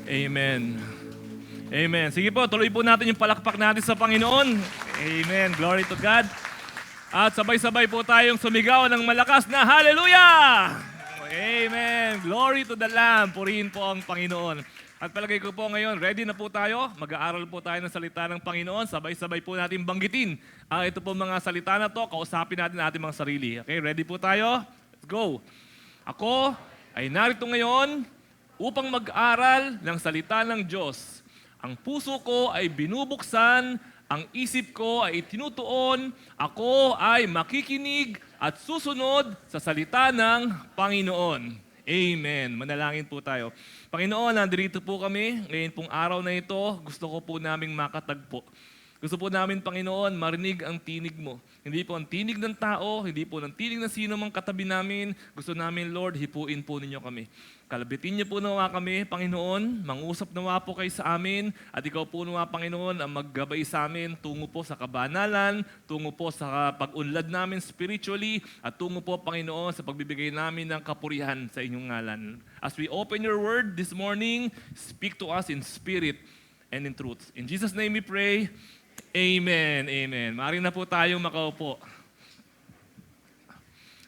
Amen. Amen. Sige po, tuloy po natin yung palakpak natin sa Panginoon. Amen. Glory to God. At sabay-sabay po tayong sumigaw ng malakas na Hallelujah! Amen. Glory to the Lamb. Purihin po ang Panginoon. At palagay ko po ngayon, ready na po tayo. Mag-aaral po tayo ng salita ng Panginoon. Sabay-sabay po natin banggitin ang ito po mga salita na to. Kausapin natin ating mga sarili. Okay, ready po tayo? Let's go. Ako ay narito ngayon upang mag-aral ng salita ng Diyos. Ang puso ko ay binubuksan, ang isip ko ay tinutuon, ako ay makikinig at susunod sa salita ng Panginoon. Amen. Manalangin po tayo. Panginoon, nandito po kami. Ngayon pong araw na ito, gusto ko po naming makatagpo. Gusto po namin, Panginoon, marinig ang tinig mo. Hindi po ang tinig ng tao, hindi po ang tinig ng sino mang katabi namin. Gusto namin, Lord, hipuin po ninyo kami. Kalabitin niyo po nawa kami, Panginoon. Mangusap nawa po kayo sa amin. At ikaw po nawa, Panginoon, ang maggabay sa amin tungo po sa kabanalan, tungo po sa pag-unlad namin spiritually, at tungo po, Panginoon, sa pagbibigay namin ng kapurihan sa inyong ngalan. As we open your word this morning, speak to us in spirit and in truth. In Jesus' name we pray. Amen, amen. Maaari na po tayong makaupo.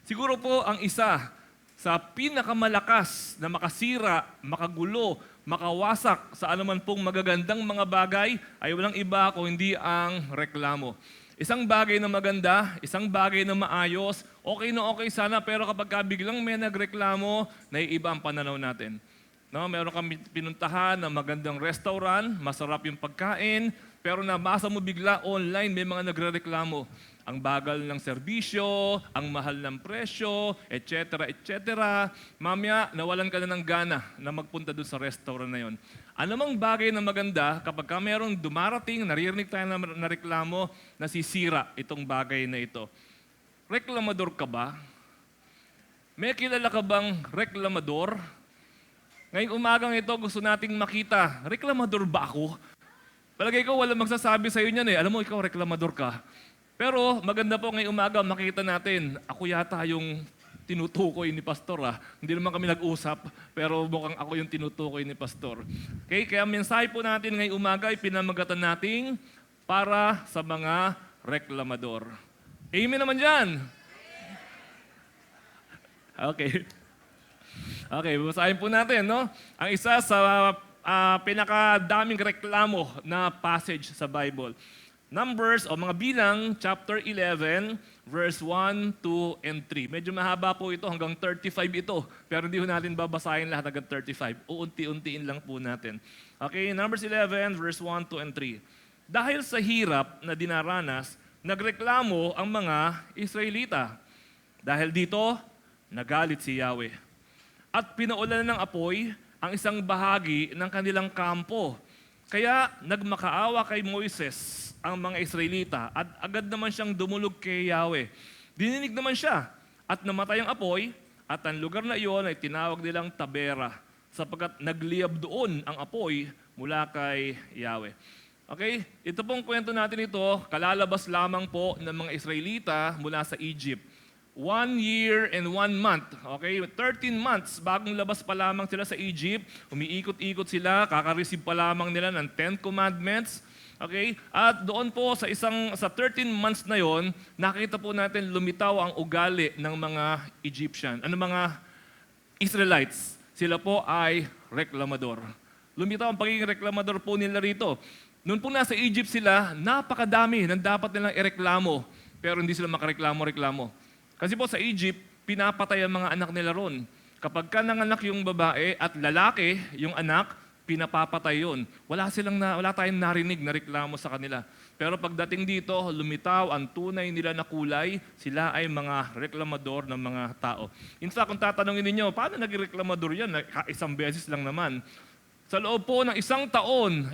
Siguro po ang isa sa pinakamalakas na makasira, makagulo, makawasak sa anuman pong magagandang mga bagay ay walang iba kung hindi ang reklamo. Isang bagay na maganda, isang bagay na maayos, okay na okay sana, pero kapag biglang may nagreklamo, naiiba ang pananaw natin. No, meron kami pinuntahan na magandang restaurant, masarap yung pagkain, pero nabasa mo bigla online, may mga nagrereklamo. Ang bagal ng serbisyo, ang mahal ng presyo, etc. etc. Mamaya, nawalan ka na ng gana na magpunta doon sa restaurant na yon. Ano mang bagay na maganda, kapag ka merong dumarating, naririnig tayo na reklamo, nasisira itong bagay na ito. Reklamador ka ba? May kilala ka bang reklamador? Ngayong umagang ito, gusto nating makita, reklamador ba ako? Palagay ko, walang magsasabi sa'yo niyan eh. Alam mo, ikaw reklamador ka. Pero maganda po ngayong umaga, makita natin, ako yata yung tinutukoy ni Pastor. Hindi naman kami nag-usap, pero mukhang ako yung tinutukoy ni Pastor. Okay? Kaya mensahe po natin ngayong umaga ay pinamagatan nating para sa mga reklamador. Amen naman dyan. Okay. Okay, babasahin po natin, no? Ang isa sa pinakadaming reklamo na passage sa Bible. Numbers o mga bilang, chapter 11, verse 1, 2, and 3. Medyo mahaba po ito, hanggang 35 ito. Pero hindi ho natin babasahin lahat hanggang 35. Uunti-untiin lang po natin. Okay, Numbers 11, verse 1, 2, and 3. Dahil sa hirap na dinaranas, nagreklamo ang mga Israelita. Dahil dito, nagalit si Yahweh. At pinaulan ng apoy ang isang bahagi ng kanilang kampo. Kaya nagmakaawa kay Moises ang mga Israelita at agad naman siyang dumulog kay Yahweh. Dininig naman siya at namatay ang apoy at ang lugar na iyon ay tinawag nilang Tabera sapagkat nagliyab doon ang apoy mula kay Yahweh. Okay? Ito pong kwento natin ito, kalalabas lamang po ng mga Israelita mula sa Egypt. 1 year and 1 month. Okay? 13 months bagong labas pa lamang sila sa Egypt. Umiikot-ikot sila, kaka-receive pa lamang nila ng 10 commandments. Okay? At doon po sa 13 months na yon, nakita po natin lumitaw ang ugali ng mga Egyptian. Ano mga Israelites? Sila po ay reklamador. Lumitaw ang pagiging reklamador po nila rito. Noon po nasa Egypt sila, napakadami ng dapat nilang ireklamo, pero hindi sila makareklamo-reklamo. Kasi po sa Egypt, pinapatay ang mga anak nila ron. Kapag ka nanganak yung babae at lalaki, yung anak, pinapapatay yun. Wala tayong narinig na reklamo sa kanila. Pero pagdating dito, lumitaw ang tunay nila na kulay, sila ay mga reklamador ng mga tao. In fact, kung tatanungin ninyo, paano naging reklamador yan? Isang beses lang naman. Sa loob po ng isang taon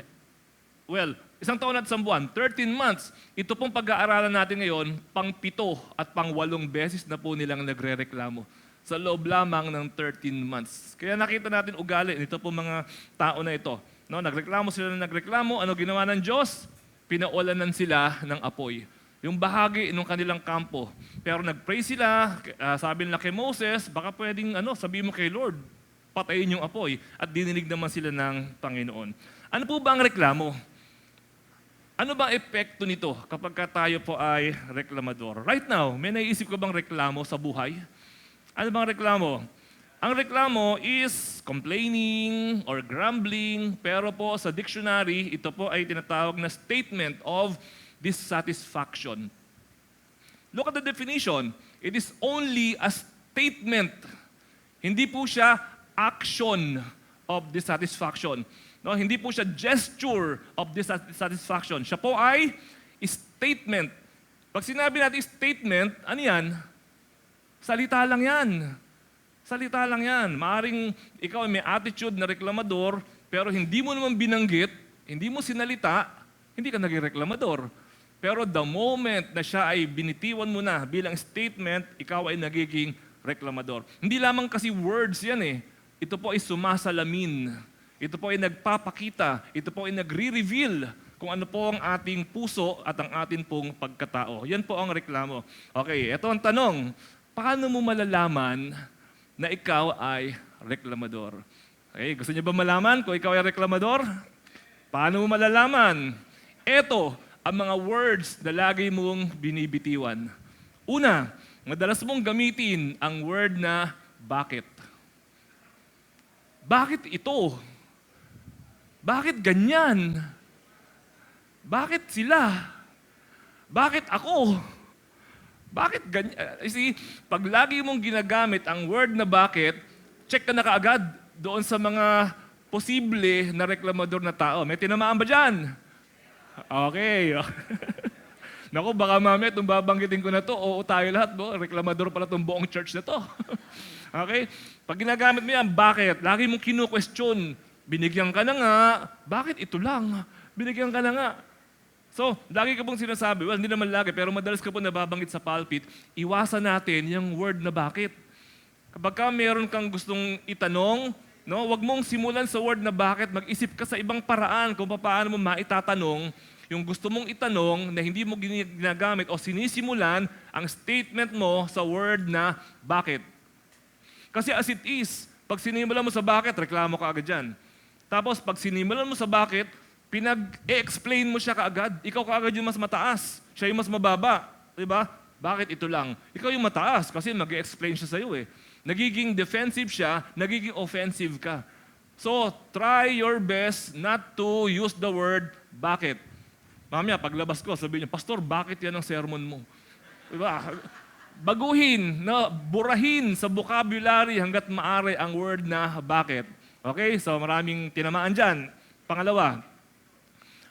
at isang buwan, 13 months, ito pong pag-aaralan natin ngayon, pang-7 at pang-8 beses na po nilang nagre-reklamo sa loob lamang ng 13 months. Kaya nakita natin ugali nito po mga tao na ito. No, nagreklamo sila ng nagreklamo, ano ginawa ng Diyos? Pinaulanan sila ng apoy. Yung bahagi ng kanilang kampo. Pero nag-pray sila, sabi nila kay Moses, baka pwedeng sabihin mo kay Lord, patayin yung apoy at dininig naman sila ng Panginoon. Ano po ba ang reklamo? Ano ba epekto nito kapag tayo po ay reklamador? Right now, may naisip ka bang reklamo sa buhay? Ano bang reklamo? Ang reklamo is complaining or grumbling, pero po sa dictionary, ito po ay tinatawag na statement of dissatisfaction. Look at the definition. It is only a statement. Hindi po siya action of dissatisfaction. No, hindi po siya gesture of dissatisfaction. Siya po ay statement. Pag sinabi natin statement, ano yan? Salita lang yan. Salita lang yan. Maaring ikaw ay may attitude na reklamador, pero hindi mo naman binanggit, hindi mo sinalita, hindi ka naging reklamador. Pero the moment na siya ay binitiwan mo na bilang statement, ikaw ay nagiging reklamador. Hindi lamang kasi words yan eh. Ito po ay sumasalamin. Ito po ay nagpapakita. Ito po ay nagre-reveal kung ano po ang ating puso at ang ating pong pagkatao. Yan po ang reklamo. Okay, ito ang tanong. Paano mo malalaman na ikaw ay reklamador? Okay, gusto niyo ba malaman kung ikaw ay reklamador? Paano mo malalaman? Ito ang mga words na lagi mong binibitiwan. Una, madalas mong gamitin ang word na bakit. Bakit ito? Bakit ganyan? Bakit sila? Bakit ako? Bakit ganyan? See, pag lagi mong ginagamit ang word na bakit, check ka na kaagad doon sa mga posible na reklamador na tao. May tinamaan ba dyan? Okay. Naku, baka mamaya itong babanggitin ko na to, oo tayo lahat, reklamador pala itong buong church na to. Okay? Pag ginagamit mo yan, bakit? Lagi mong kinu-question. Binigyan ka na nga, bakit ito lang? Binigyan ka na nga. So, lagi ka pong sinasabi, well, hindi naman lagi, pero madalas ka po nababanggit sa pulpit, iwasan natin yung word na bakit. Kapag ka meron kang gustong itanong, no, wag mong simulan sa word na bakit, mag-isip ka sa ibang paraan kung paano mo maitatanong yung gusto mong itanong na hindi mo ginagamit o sinisimulan ang statement mo sa word na bakit. Kasi as it is, pag sinimulan mo sa bakit, reklamo ka agad dyan. Tapos pag sinimulan mo sa bakit, pinag-e-explain mo siya kaagad. Ikaw kaagad yung mas mataas. Siya yung mas mababa. Diba? Bakit ito lang? Ikaw yung mataas kasi mag-e-explain siya sa'yo eh. Nagiging defensive siya, nagiging offensive ka. So, try your best not to use the word bakit. Mamaya, paglabas ko, sabihin niyo, Pastor, bakit yan ang sermon mo? Diba? Baguhin, burahin sa vocabulary hanggat maaari ang word na bakit. Okay? So, maraming tinamaan dyan. Pangalawa,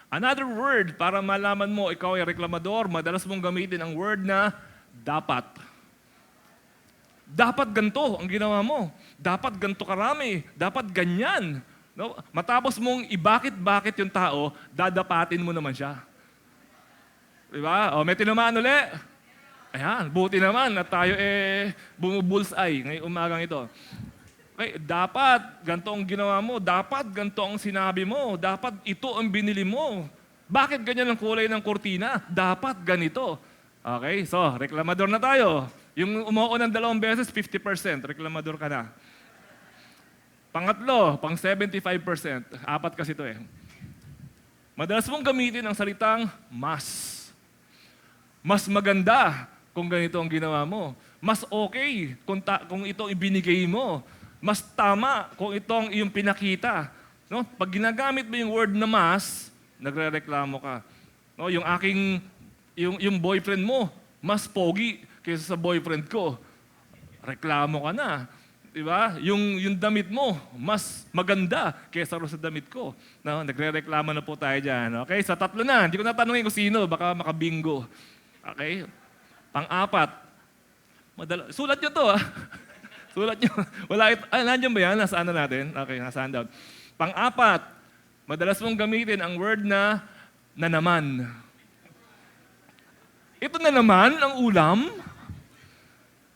another word para malaman mo ikaw ay reklamador, madalas mong gamitin ang word na dapat. Dapat ganito ang ginawa mo. Dapat ganito karami. Dapat ganyan. No? Matapos mong ibakit-bakit yung tao, dadapatin mo naman siya. Diba? O, may tinamaan uli. Ayan, buti naman na tayo bumubullseye ngayong umagang ito. Okay, dapat ganito ang ginawa mo. Dapat ganito ang sinabi mo. Dapat ito ang binili mo. Bakit ganyan ang kulay ng kurtina? Dapat ganito. Okay, so reklamador na tayo. Yung umuo ng 2 beses, 50%. Reklamador ka na. Pangatlo, pang 75%. 4 kasi ito eh. Madalas mong gamitin ang salitang mas. Mas maganda kung ganito ang ginawa mo. Mas okay kung ito ibinigay mo. Mas tama kung itong iyong pinakita. No? Pag ginagamit mo yung word na mas, nagrereklamo ka. No? Yung boyfriend mo, mas pogi kaysa sa boyfriend ko. Reklamo ka na. Diba? Yung damit mo, mas maganda kaysa sa damit ko. No? Nagrereklamo na po tayo dyan. Okay? Sa 3 na. Hindi ko natanongin kung sino. Baka makabingo. Okay? Pang-4. Sulat nyo to ah. Sulat nyo. Wala nandiyan ba yan? Nasaan na natin? Okay, nasa handout. Pang-4, madalas mong gamitin ang word na naman. Ito na naman ang ulam?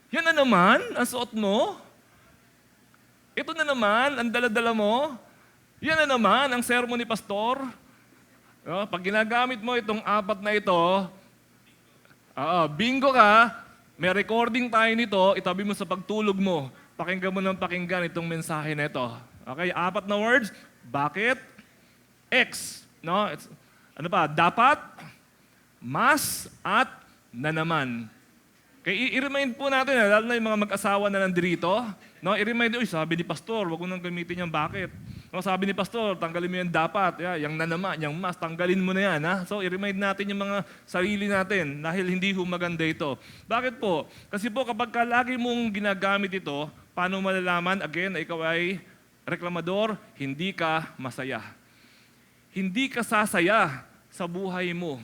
Yan na naman ang suot mo? Ito na naman ang dala-dala mo? Yan na naman ang sermon ni Pastor? No? Pag ginagamit mo itong 4 na ito, bingo ka, may recording tayo nito, itabi mo sa pagtulog mo. pakinggan mo ng pakinggan itong mensahe na ito. Okay, 4 na words. Bakit? X. No? Ano pa? Dapat, mas, at na naman. Kaya i-remind po natin, lalo na yung mga mag-asawa na nandito, no? I-remind, sabi ni Pastor, wag mo nang gamitin yung bakit. No, sabi ni Pastor, tanggalin mo yung dapat. Yung na naman, yung mas, tanggalin mo na yan. Ha? So, i-remind natin yung mga sarili natin dahil hindi ho maganda ito. Bakit po? Kasi po, kapag lagi mong ginagamit ito, paano malalaman, again, na ikaw ay reklamador, hindi ka masaya. Hindi ka sasaya sa buhay mo.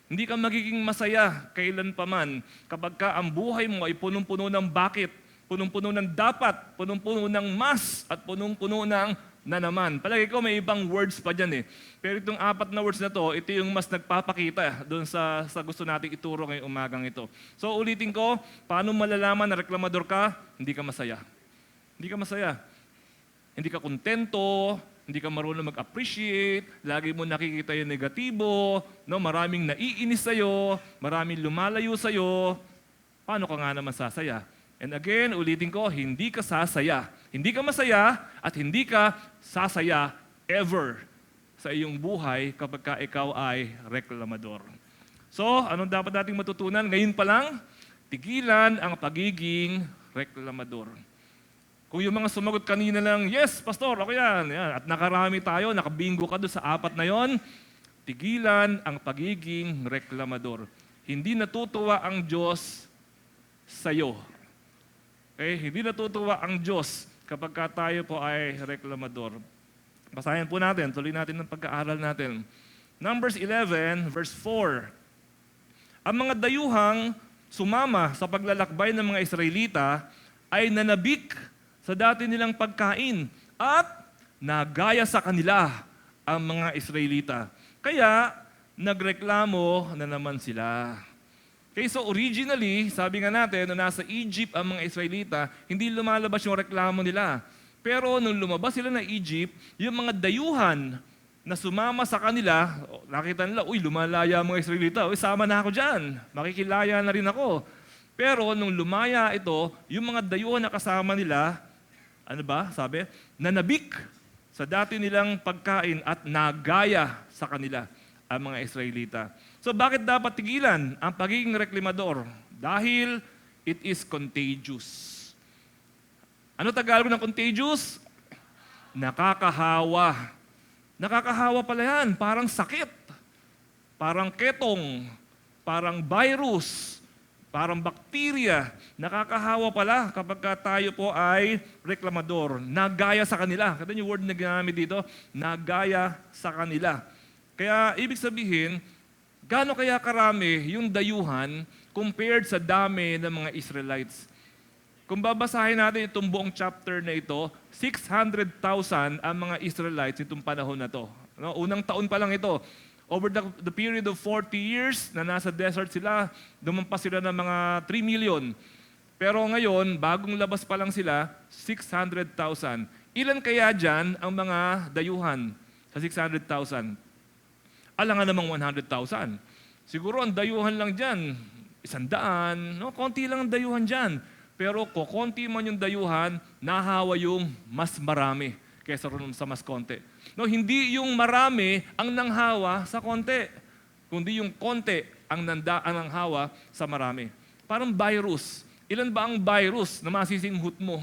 Hindi ka magiging masaya kailan pa man kapag ka ang buhay mo ay punong-puno ng bakit, punong-puno ng dapat, punong-puno ng mas, at punong-puno ng na naman. Palagi ko may ibang words pa dyan eh. Pero itong 4 na words na to, ito yung mas nagpapakita doon sa gusto nating ituro ngayong umagang ito. So ulitin ko, paano malalaman na reklamador ka? Hindi ka masaya. Hindi ka masaya. Hindi ka kontento, hindi ka marunong mag-appreciate, lagi mo nakikita yung negatibo, no? Maraming naiinis sa'yo, maraming lumalayo sa'yo. Paano ka nga naman sasaya? And again, ulitin ko, hindi ka sasaya. Hindi ka masaya at hindi ka sasaya ever sa iyong buhay kapag ka ikaw ay reklamador. So, anong dapat nating matutunan? Ngayon pa lang, tigilan ang pagiging reklamador. Kung yung mga sumagot kanina lang, yes, Pastor, ako yan. At nakarami tayo, nakabingo ka doon sa 4 na yon, tigilan ang pagiging reklamador. Hindi natutuwa ang Diyos sa'yo. Okay? Hindi natutuwa ang Diyos kapag tayo po ay reklamador. Basahin po natin, tuloy natin ang pag-aaral natin. Numbers 11, verse 4. Ang mga dayuhang sumama sa paglalakbay ng mga Israelita ay nanabik sa dati nilang pagkain at nagaya sa kanila ang mga Israelita. Kaya nagreklamo na naman sila. Okay, so originally, sabi nga natin, na nasa Egypt ang mga Israelita, hindi lumalabas yung reklamo nila. Pero nung lumabas sila na Egypt, yung mga dayuhan na sumama sa kanila, nakita nila, uy, lumalaya ang mga Israelita, uy, sama na ako dyan, makikilaya na rin ako. Pero nung lumaya ito, yung mga dayuhan na kasama nila, ano ba? Sabi, nanabik sa dati nilang pagkain at nagaya sa kanila ang mga Israelita. So bakit dapat tigilan ang pagiging reklamador? Dahil it is contagious. Ano Tagalog ng contagious? Nakakahawa. Nakakahawa pala yan. Parang sakit. Parang ketong. Parang virus. Parang bakterya, nakakahawa pala kapag tayo po ay reklamador. Nagaya sa kanila. Kaya yung word na ginamit dito, nagaya sa kanila. Kaya ibig sabihin, gaano kaya karami yung dayuhan compared sa dami ng mga Israelites? Kung babasahin natin itong buong chapter na ito, 600,000 ang mga Israelites itong panahon na to. No? Unang taon pa lang ito. Over the period of 40 years na nasa desert sila, dumampas sila ng mga 3 million. Pero ngayon, bagong labas pa lang sila, 600,000. Ilan kaya dyan ang mga dayuhan sa 600,000? Alangan namang 100,000. Siguro ang dayuhan lang dyan, 100, no? Konti lang ang dayuhan dyan. Pero konti man yung dayuhan, nahawa yung mas marami kaysa rin sa mas konti. No, hindi yung marami ang nanghawa sa konti, kundi yung konti ang nanghawa sa marami. Parang virus. Ilan ba ang virus na masisinghot mo?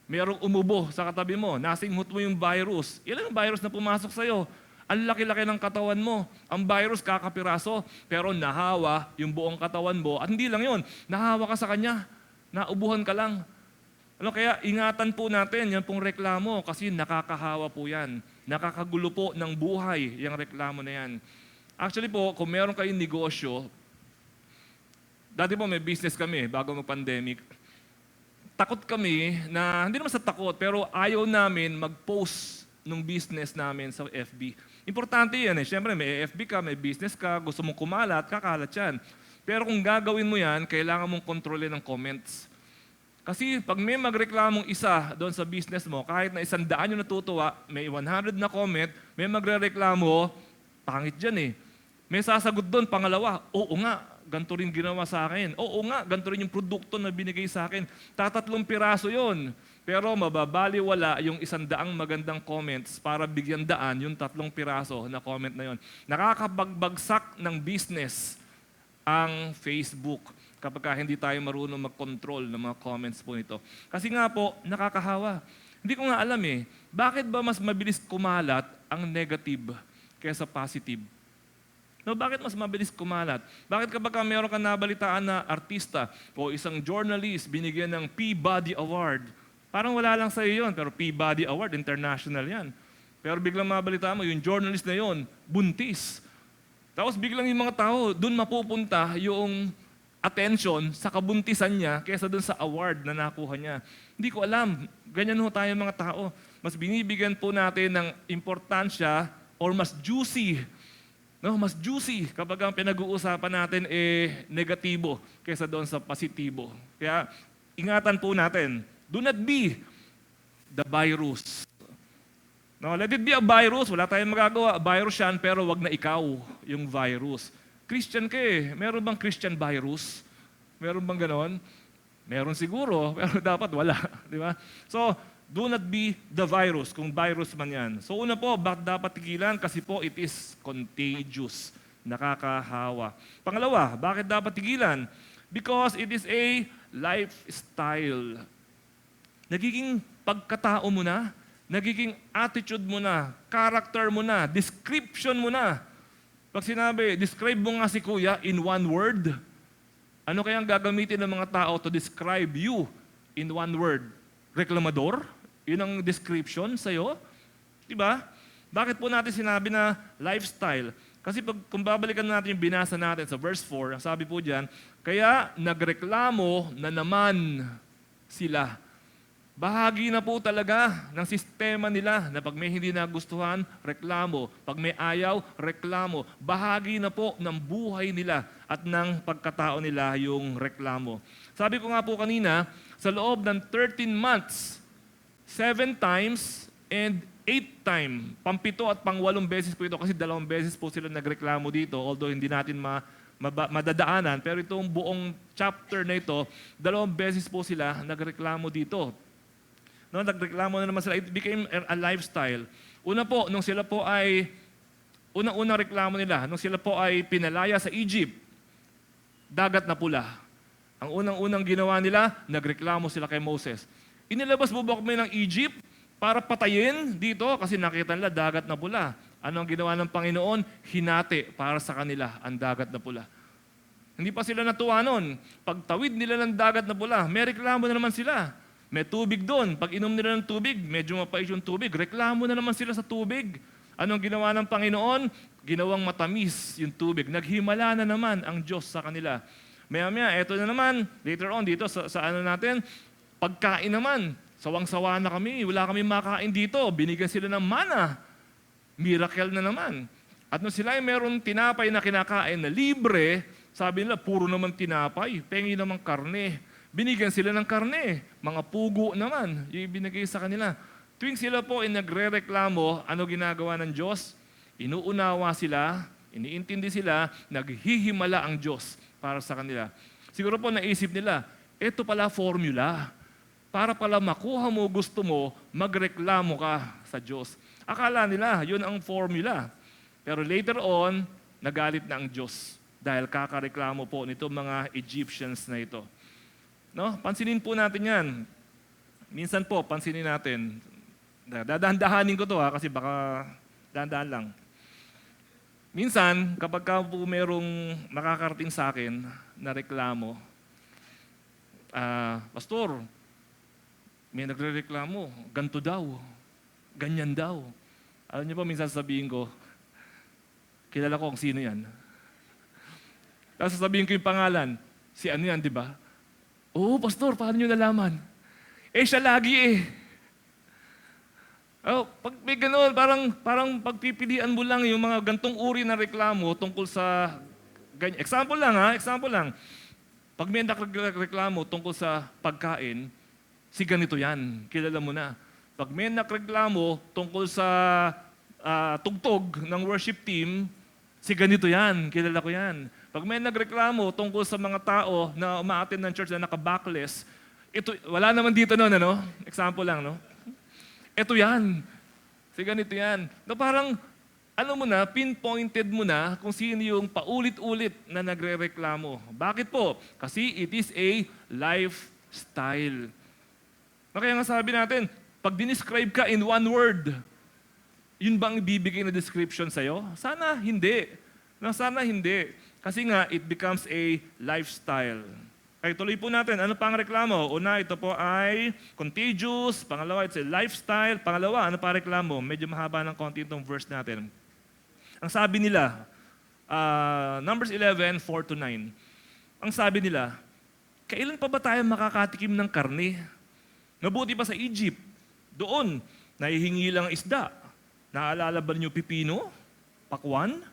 Mayroong umubo sa katabi mo, nasinghot mo yung virus. Ilan ang virus na pumasok sa'yo? Ang laki-laki ng katawan mo. Ang virus kakapiraso, pero nahawa yung buong katawan mo. At hindi lang yun, nahawa ka sa kanya, naubuhan ka lang. Ano, kaya ingatan po natin yan pong reklamo kasi nakakahawa po yan. Nakakagulo po ng buhay yung reklamo na yan. Actually po, kung meron kayong negosyo, dati po may business kami bago mag-pandemic. Takot kami na, hindi naman sa takot, pero ayaw namin mag-post ng business namin sa FB. Importante yan eh. Siyempre may FB ka, may business ka, gusto mong kumalat, kakalat yan. Pero kung gagawin mo yan, kailangan mong kontrolin ng comments. Kasi pag may magreklamong isa doon sa business mo, kahit na 100 yung natutuwa, may 100 na comment, may magrereklamo, pangit dyan eh. May sasagot doon, pangalawa, oo nga, ganito rin ginawa sa akin. Oo nga, ganito rin yung produkto na binigay sa akin. 3 piraso yon. Pero mababaliwala yung 100 magandang comments para bigyan daan yung 3 piraso na comment na yon. Nakakabagbagsak ng business ang Facebook kapag hindi tayo marunong mag-control ng mga comments po nito. Kasi nga po, nakakahawa. Hindi ko nga alam bakit ba mas mabilis kumalat ang negative kaysa positive? No, bakit mas mabilis kumalat? Bakit kapag meron ka nabalitaan na artista o isang journalist binigyan ng Peabody Award, parang wala lang sa iyo yun, pero Peabody Award, international yan. Pero biglang mabalitaan mo, yung journalist na yon buntis. Tapos biglang yung mga tao, doon mapupunta yung attention sa kabuntisan niya kaysa doon sa award na nakuha niya. Hindi ko alam. Ganyan ho tayo mga tao. Mas binibigyan po natin ng importansya or mas juicy. No, mas juicy kapag ang pinag-uusapan natin negatibo kaysa doon sa positibo. Kaya ingatan po natin. Do not be the virus. No, let it be a virus. Wala tayong magagawa. Virus yan, pero wag na ikaw yung virus. Christian ka Meron bang Christian virus? Meron bang ganon? Meron siguro, pero dapat wala. Di ba? So, do not be the virus, kung virus man yan. So, una po, bakit dapat tigilan? Kasi po, it is contagious. Nakakahawa. Pangalawa, bakit dapat tigilan? Because it is a lifestyle. Nagiging pagkatao mo na, nagiging attitude mo na, character mo na, description mo na. Pag sinabi, describe mo nga si Kuya in one word, ano kayang gagamitin ng mga tao to describe you in one word? Reklamador? Yun ang description sa'yo? Diba? Bakit po natin sinabi na lifestyle? Kasi kung babalikan natin yung binasa natin sa verse 4, ang sabi po dyan, kaya nagreklamo na naman sila. Bahagi na po talaga ng sistema nila na pag may hindi nagustuhan, reklamo. Pag may ayaw, reklamo. Bahagi na po ng buhay nila at ng pagkatao nila yung reklamo. Sabi ko nga po kanina, sa loob ng 13 months, 7 times and 8 times, pang-7 at pang-8 beses po ito kasi 2 beses po sila nagreklamo dito, although hindi natin madadaanan. Pero itong buong chapter na ito, 2 beses po sila nagreklamo dito. No, nagreklamo na naman sila. It became a lifestyle. Una po, nung sila po ay, unang reklamo nila, nung sila po ay pinalaya sa Egypt, dagat na pula. Ang unang-unang ginawa nila, nagreklamo sila kay Moses. Inilabas mo ba kami ng Egypt para patayin dito? Kasi nakita nila dagat na pula. Ano ang ginawa ng Panginoon? Hinati para sa kanila ang dagat na pula. Hindi pa sila natuwa nun. Pagtawid nila ng dagat na pula, may reklamo na naman sila. May tubig doon. Pag inom nila ng tubig, medyo mapait yung tubig. Reklamo na naman sila sa tubig. Anong ginawa ng Panginoon? Ginawang matamis yung tubig. Naghimala na naman ang Diyos sa kanila. Maya-maya, eto na naman, later on dito sa ano natin, pagkain naman. Sawang-sawa na kami. Wala kami makain dito. Binigyan sila ng mana. Miracle na naman. At nung sila ay meron tinapay na kinakain na libre, sabi nila, puro naman tinapay. Pengi naman karne. Binigyan sila ng karne. Mga pugo naman, yung ibinigay sa kanila. Tuwing sila po ay nagre-reklamo, ano ginagawa ng Diyos? Inuunawa sila, iniintindi sila, naghihimala ang Diyos para sa kanila. Siguro po naisip nila, ito pala formula. Para pala makuha mo gusto mo, magreklamo ka sa Diyos. Akala nila, yun ang formula. Pero later on, nagalit na ang Diyos dahil kakareklamo po nito mga Egyptians na ito. No? Pansinin po natin yan. Minsan po, pansinin natin. Dadahan-dahanin ko to kasi baka dahan-dahan lang. Minsan, kapag ka po merong nakakarating sa akin na reklamo, Pastor, may nagre-reklamo, ganito daw, ganyan daw. Alam niyo po, minsan sabihin ko, kilala ko kung sino yan. Tapos sasabihin ko yung pangalan, si ano yan, di ba? Oo, Pastor, paano nyo nalaman? Siya lagi pag may gano'n, parang pagpipilian mo lang yung mga gantong uri na reklamo tungkol sa ganyan. Example lang. Pag may nagreklamo tungkol sa pagkain, si ganito yan, kilala mo na. Pag may nagreklamo tungkol sa tugtog ng worship team, si ganito yan, kilala ko yan. Pag may nagreklamo tungkol sa mga tao na umaattend ng church na naka-backless, ito, wala naman dito noon, ano? Example lang, no? Ito yan. Kasi ganito yan. Na parang, ano mo na, pinpointed mo na kung sino yung paulit-ulit na nagre-reklamo. Bakit po? Kasi it is a lifestyle. Kaya nga sabi natin, pag dinescribe ka in one word, yun bang ibibigay na description sa'yo? Sana hindi. No, sana hindi. Kasi nga, it becomes a lifestyle. Kaya tuloy po natin, ano pang reklamo? Una, ito po ay contagious. Pangalawa, it's a lifestyle. Pangalawa, ano pa reklamo? Medyo mahaba ng konti itong verse natin. Ang sabi nila, Numbers 11, 4-9. Ang sabi nila, kailan pa ba tayo makakatikim ng karne? Mabuti pa sa Egypt. Doon, nahihingi lang isda. Naalala ba niyo pipino, pakwan,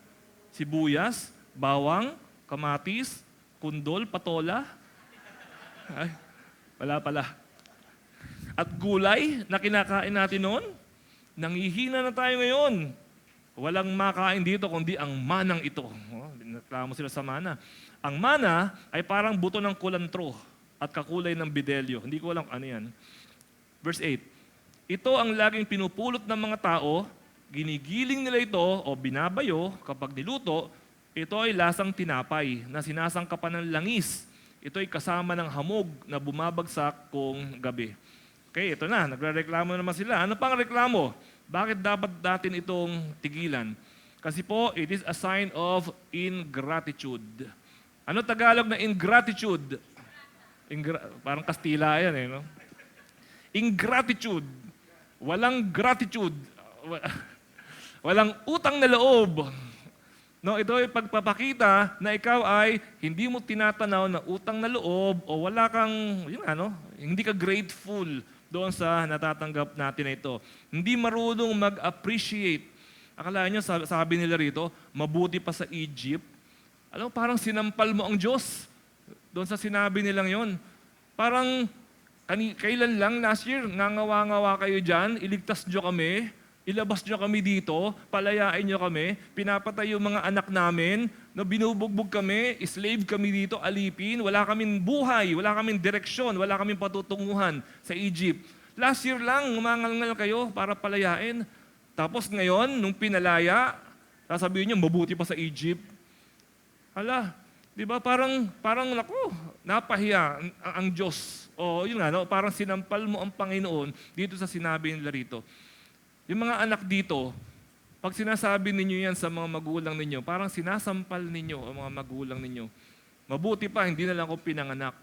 sibuyas, bawang, kamatis, kundol, patola? Ay, wala pala. At gulay na kinakain natin noon, nangihina na tayo ngayon. Walang makain dito kundi ang manang ito. Reklamo sila sa mana. Ang mana ay parang buto ng kulantro at kakulay ng bidelyo. Hindi ko alam ano yan. Verse 8. Ito ang laging pinupulot ng mga tao, ginigiling nila ito o binabayo kapag niluto, ito ay lasang tinapay na sinasangkapan ng langis. Ito ay kasama ng hamog na bumabagsak kung gabi. Okay, ito na. Nagre-reklamo naman sila. Ano pang reklamo? Bakit dapat natin itong tigilan? Kasi po, it is a sign of ingratitude. Ano Tagalog na ingratitude? Parang Kastila yan eh, no? Ingratitude. Walang gratitude. Walang utang na loob. No, ito ay pagpapakita na ikaw ay hindi mo tinatanaw na utang na loob o wala kang, hindi ka grateful doon sa natatanggap natin na ito. Hindi marunong mag-appreciate. Akala niyo, sabi nila rito, mabuti pa sa Egypt. Alam mo, parang sinampal mo ang Diyos doon sa sinabi nilang yon. Parang, kailan lang, last year, nangawa-ngawa kayo dyan, iligtas niyo kami, ilabas niyo kami dito, palayain niyo kami, pinapatay yung mga anak namin, no, binubugbog kami, slave kami dito, alipin, wala kaming buhay, wala kaming direksyon, wala kaming patutunguhan sa Egypt. Last year lang, umangal-ngal kayo para palayain. Tapos ngayon, nung pinalaya, sasabihin niyo, mabuti pa sa Egypt. Hala, di ba parang naku, napahiya ang Diyos. O yun nga, no, parang sinampal mo ang Panginoon dito sa sinabi nila rito. Yung mga anak dito, pag sinasabi ninyo yan sa mga magulang ninyo, parang sinasampal ninyo ang mga magulang ninyo. Mabuti pa, hindi na lang ako pinanganak.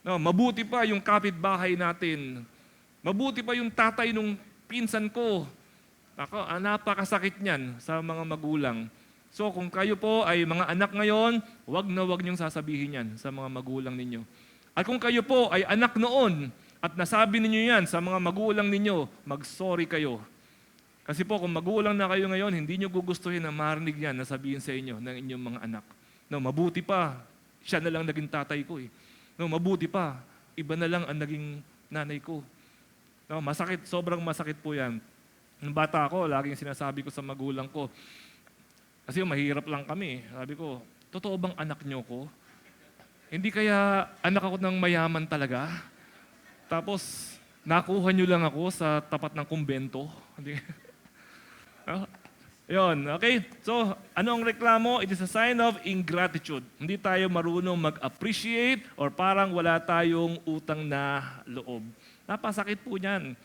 No, mabuti pa yung kapitbahay natin. Mabuti pa yung tatay nung pinsan ko. Ako, napakasakit niyan sa mga magulang. So kung kayo po ay mga anak ngayon, wag na wag niyong sasabihin yan sa mga magulang ninyo. At kung kayo po ay anak noon at nasabi ninyo yan sa mga magulang ninyo, mag-sorry kayo. Kasi po, kung magulang na kayo ngayon, hindi nyo gugustuhin na marinig yan na sabihin sa inyo ng inyong mga anak. No, mabuti pa, siya na lang naging tatay ko eh. No, mabuti pa, iba na lang ang naging nanay ko. No, masakit, sobrang masakit po yan. Nung bata ako, laging sinasabi ko sa magulang ko, kasi mahirap lang kami. Sabi ko, totoo bang anak nyo ko? Hindi kaya anak ako ng mayaman talaga? Tapos, nakuha nyo lang ako sa tapat ng kumbento. Yun, okay? So, ano ang reklamo? It is a sign of ingratitude. Hindi tayo marunong mag-appreciate or parang wala tayong utang na loob. Napasakit po niyan.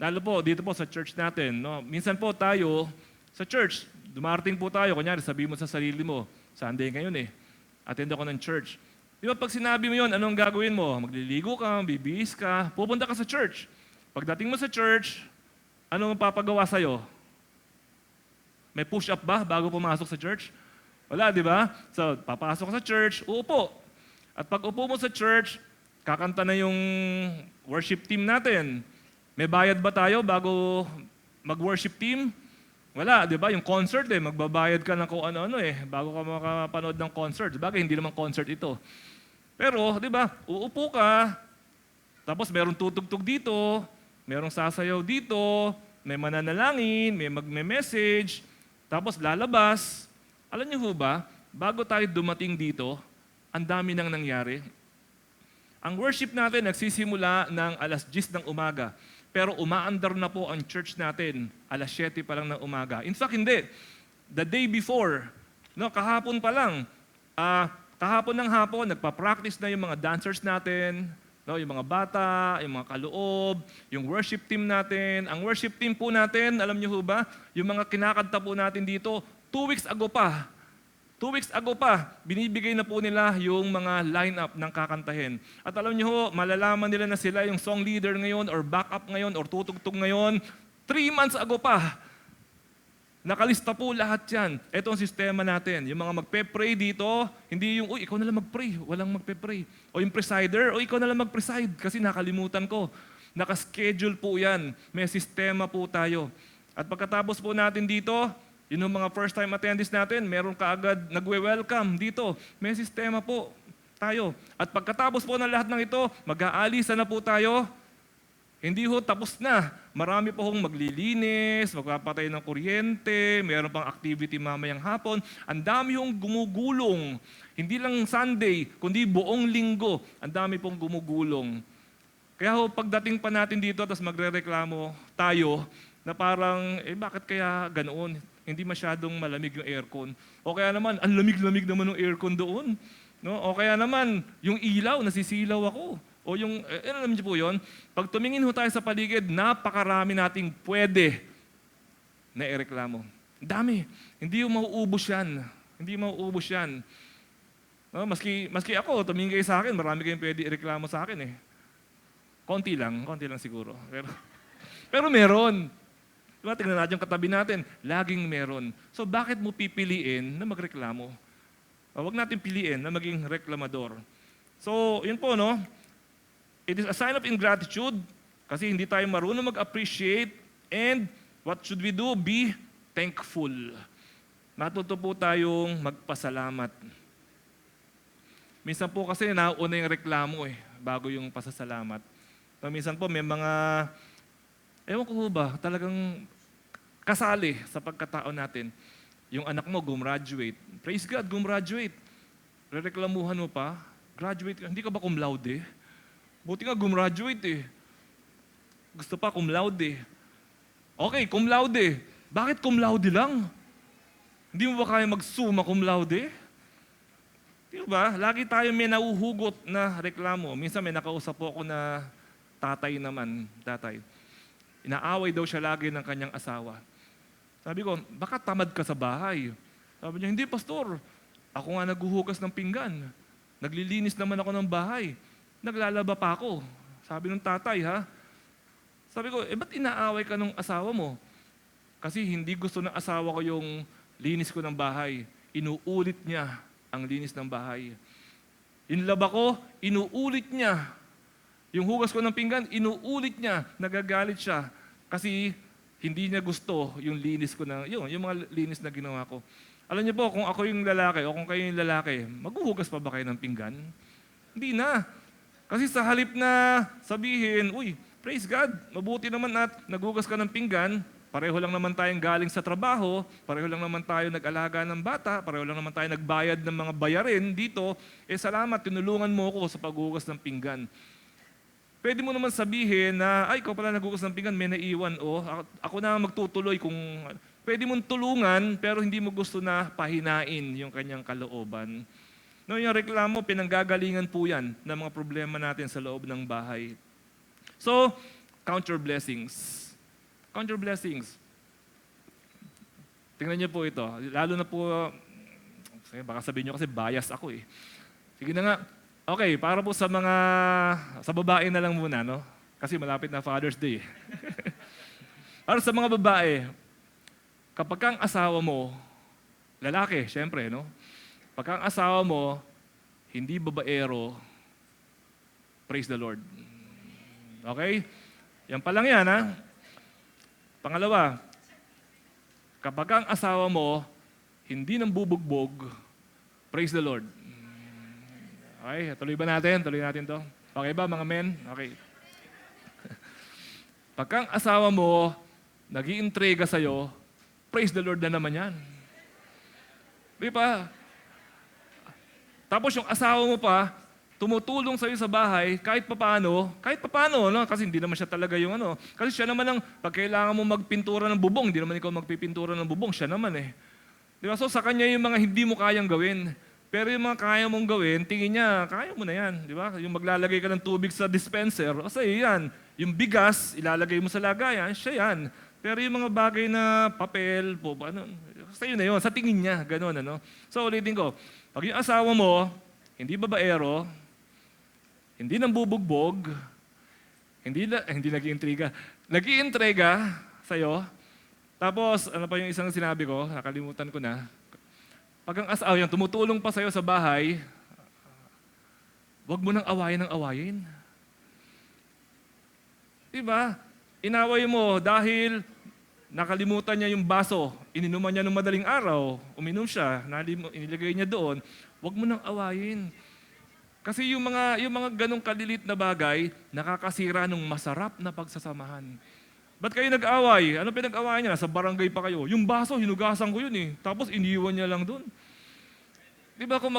Lalo po, dito po sa church natin. No? Minsan po tayo, sa church, dumarating po tayo, kunyari, sabi mo sa sarili mo, Sunday ngayon eh, attend ako ng church. Di ba pag sinabi mo yun, anong gagawin mo? Magliligo ka, bibihis ka, pupunta ka sa church. Pagdating mo sa church, anong papagawa sa'yo? May push-up ba bago pumasok sa church? Wala, di ba? So, papasok ka sa church, uupo. At pag upo mo sa church, kakanta na yung worship team natin. May bayad ba tayo bago mag-worship team? Wala, di ba? Yung concert magbabayad ka ng kung ano-ano bago ka makapanood ng concert. Bagay, hindi naman concert ito. Pero, di ba, uupo ka, tapos merong tutugtog dito, merong sasayaw dito, may mananalangin, may magme-message, tapos lalabas. Alam niyo ho ba, bago tayo dumating dito, ang dami nang nangyari. Ang worship natin nagsisimula ng alas 10 ng umaga. Pero umaandar na po ang church natin alas 7 pa lang ng umaga. In fact, hindi. The day before, no, kahapon pa lang, kahapon ng hapon, nagpa-practice na yung mga dancers natin, no, yung mga bata, yung mga kaloob, yung worship team natin. Ang worship team po natin, alam niyo ho ba, yung mga kinakanta po natin dito, 2 weeks ago pa, 2 weeks ago pa, binibigay na po nila yung mga lineup ng kakantahin. At alam niyo ho, malalaman nila na sila yung song leader ngayon or backup ngayon or tutugtog ngayon, 3 months ago pa. Nakalista po lahat yan. Ito ang sistema natin. Yung mga magpe-pray dito, hindi yung, uy, ikaw na lang mag-pray. Walang magpe-pray. O yung presider, o ikaw na lang mag-preside kasi nakalimutan ko. Nakaschedule po yan. May sistema po tayo. At pagkatapos po natin dito, yun yung mga first time attendees natin, meron kaagad nagwe-welcome dito. May sistema po tayo. At pagkatapos po ng lahat ng ito, mag-aalisa na po tayo. Hindi ho, tapos na. Marami po hong maglilinis, magpapatay ng kuryente, meron pang activity mamayang hapon. Ang dami hong gumugulong. Hindi lang Sunday, kundi buong linggo. Ang dami pong gumugulong. Kaya ho, pagdating pa natin dito, tapos magre-reklamo tayo, na parang, bakit kaya ganoon? Hindi masyadong malamig yung aircon. O kaya naman, ang lamig-lamig naman ng aircon doon. No? O kaya naman, yung ilaw, nasisilaw ako. O yung, alam niyo po yun, pag tumingin ho tayo sa paligid, napakarami nating pwede na ireklamo. Dami. Hindi yung mauubos yan. Hindi mauubos yan. No, maski ako, tumingin kayo sa akin, marami kayong pwede ireklamo sa akin eh. Konti lang siguro. Pero meron. Diba, tingnan natin yung katabi natin, laging meron. So bakit mo pipiliin na magreklamo? Huwag natin piliin na maging reklamador. So, yun po, no? It is a sign of ingratitude kasi hindi tayo marunong mag-appreciate and what should we do? Be thankful. Matuto po tayong magpasalamat. Minsan po kasi nauna yung reklamo bago yung pasasalamat. So, minsan po may mga, ewan ko ba, talagang kasali sa pagkatao natin. Yung anak mo gumraduate. Praise God, gumraduate. Rereklamuhan mo pa, graduate ka. Hindi ka ba cum laude? Buti nga gumraduate Gusto pa cum laude. Okay, cum laude. Bakit cum laude lang? Hindi mo ba kaya mag-summa cum laude? Diba? Lagi tayo may nauhugot na reklamo. Minsan may nakausap po ako na tatay. Inaaway daw siya lagi ng kanyang asawa. Sabi ko, baka tamad ka sa bahay. Sabi niya, hindi pastor. Ako nga naghuhugas ng pinggan. Naglilinis naman ako ng bahay. Naglalaba pa ako. Sabi ng tatay, ha? Sabi ko, ba't inaaway ka ng asawa mo? Kasi hindi gusto ng asawa ko yung linis ko ng bahay. Inuulit niya ang linis ng bahay. Inlaba ko, inuulit niya. Yung hugas ko ng pinggan, inuulit niya. Nagagalit siya. Kasi hindi niya gusto yung linis ko na, yung mga linis na ginawa ko. Alam niyo po, kung ako yung lalaki o kung kayo yung lalaki, maghuhugas pa ba kayo ng pinggan? Hindi na. Kasi sa halip na sabihin, uy, praise God, mabuti naman at naghugas ka ng pinggan, pareho lang naman tayong galing sa trabaho, pareho lang naman tayo nag-alaga ng bata, pareho lang naman tayo nagbayad ng mga bayarin dito, salamat, tinulungan mo ako sa paghugas ng pinggan. Pwede mo naman sabihin na, ay, ikaw pala naghugas ng pinggan, may naiwan, ako na magtutuloy kung... Pwede mong tulungan, pero hindi mo gusto na pahinain yung kanyang kalooban. No, yung reklamo, pinanggagalingan po yan ng mga problema natin sa loob ng bahay. So, count your blessings. Count your blessings. Tingnan niyo po ito. Lalo na po, baka sabihin niyo kasi bias ako Sige na nga. Okay, para po sa babae na lang muna, no? Kasi malapit na Father's Day. Para sa mga babae, kapag kang asawa mo, lalaki, syempre, no? Pag ang asawa mo, hindi babaero, praise the Lord. Okay? Yan pa lang yan, ha? Pangalawa, kapag ang asawa mo, hindi nang bubugbog, praise the Lord. Okay, tuloy ba natin? Tuloy natin to. Okay ba, mga men? Okay. Pag ang asawa mo, nag-iintriga sa'yo, praise the Lord na naman yan. Di ba? Tapos yung asawa mo pa, tumutulong sa'yo sa bahay, kahit papaano, no? Kasi hindi naman siya talaga yung ano. Kasi siya naman pag kailangan mo magpintura ng bubong, hindi naman ikaw magpipintura ng bubong, siya naman eh. Di ba? So sa kanya yung mga hindi mo kayang gawin. Pero yung mga kaya mong gawin, tingin niya, kaya mo na yan. Di ba? Yung maglalagay ka ng tubig sa dispenser, o sa'yo yan. Yung bigas, ilalagay mo sa lagayan, siya yan. Pero yung mga bagay na papel, sa'yo na yun, sa tingin niya, gano'n, ano? So ulitin ko, pag yung asawa mo, hindi babaero, hindi nambubugbog, hindi nag-iintriga, nag-iintriga sa'yo, tapos, ano pa yung isang sinabi ko, nakalimutan ko na, pag ang asawa yan, tumutulong pa sa'yo sa bahay, wag mo nang awayin ng awayin. Diba? Inaway mo dahil nakalimutan niya yung baso, ininuman niya ng madaling araw, uminom siya, inilagay niya doon, wag mo nang awayin. Kasi yung mga ganong kalilit na bagay, nakakasira ng masarap na pagsasamahan. Ba't kayo nag-away? Ano pinag-awayan niya? Sa barangay pa kayo. Yung baso, hinugasan ko yun eh. Tapos iniwan niya lang doon. Di ba kung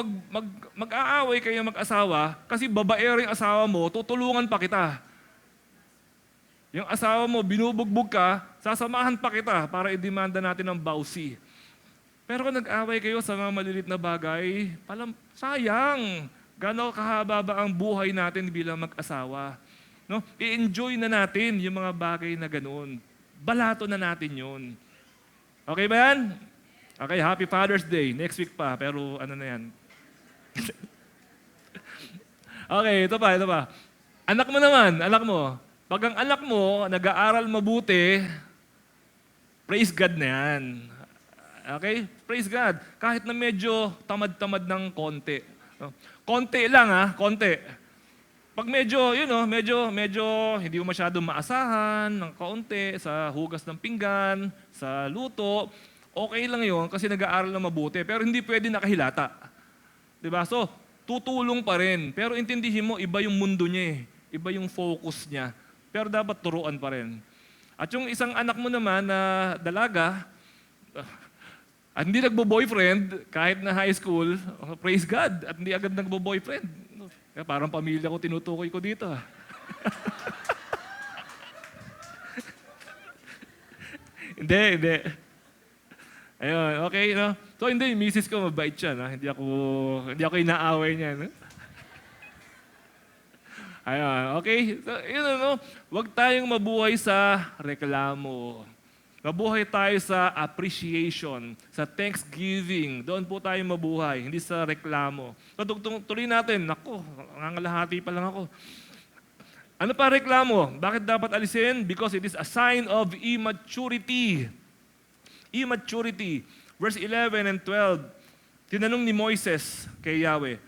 mag-aaway kayo mag-asawa, kasi babaero yung asawa mo, tutulungan pa kita. Yung asawa mo, binubugbog ka, sasamahan pa kita para i-demanda natin ng bawsi. Pero kung nag-away kayo sa mga malilit na bagay, sayang. Gano'n kahaba ba ang buhay natin bilang mag-asawa? No? I-enjoy na natin yung mga bagay na ganoon. Balato na natin yun. Okay ba yan? Okay, Happy Father's Day. Next week pa, pero ano na yan. Okay, ito pa. Anak mo naman, Pag ang anak mo nag-aaral mabuti, praise God na yan. Okay? Praise God. Kahit na medyo tamad-tamad ng konti. No? Konti lang konti. Pag medyo hindi mo masyadong maasahan ng kaunti sa hugas ng pinggan, sa luto, okay lang yun kasi nag-aaral na mabuti. Pero hindi pwede nakahilata. Diba? So, tutulong pa rin. Pero intindihin mo, iba yung mundo niya eh. Iba yung focus niya. Pero dapat turuan pa rin. At yung isang anak mo naman na dalaga, at hindi nagbo-boyfriend, kahit na high school, praise God, at hindi agad nagbo-boyfriend. Kaya parang pamilya ko, tinutukoy ko dito. Hindi. Ayun, okay, no? So hindi, yung misis ko mabait siya, no? Hindi ako inaaway niya, no? Ayun, okay? So, wag tayong mabuhay sa reklamo. Mabuhay tayo sa appreciation, sa thanksgiving. Doon po tayo mabuhay, hindi sa reklamo. So, tuloy natin. Naku, nangangalahati pa lang ako. Ano pa reklamo? Bakit dapat alisin? Because it is a sign of immaturity. Immaturity. Verse 11 and 12. Tinanong ni Moises kay Yahweh,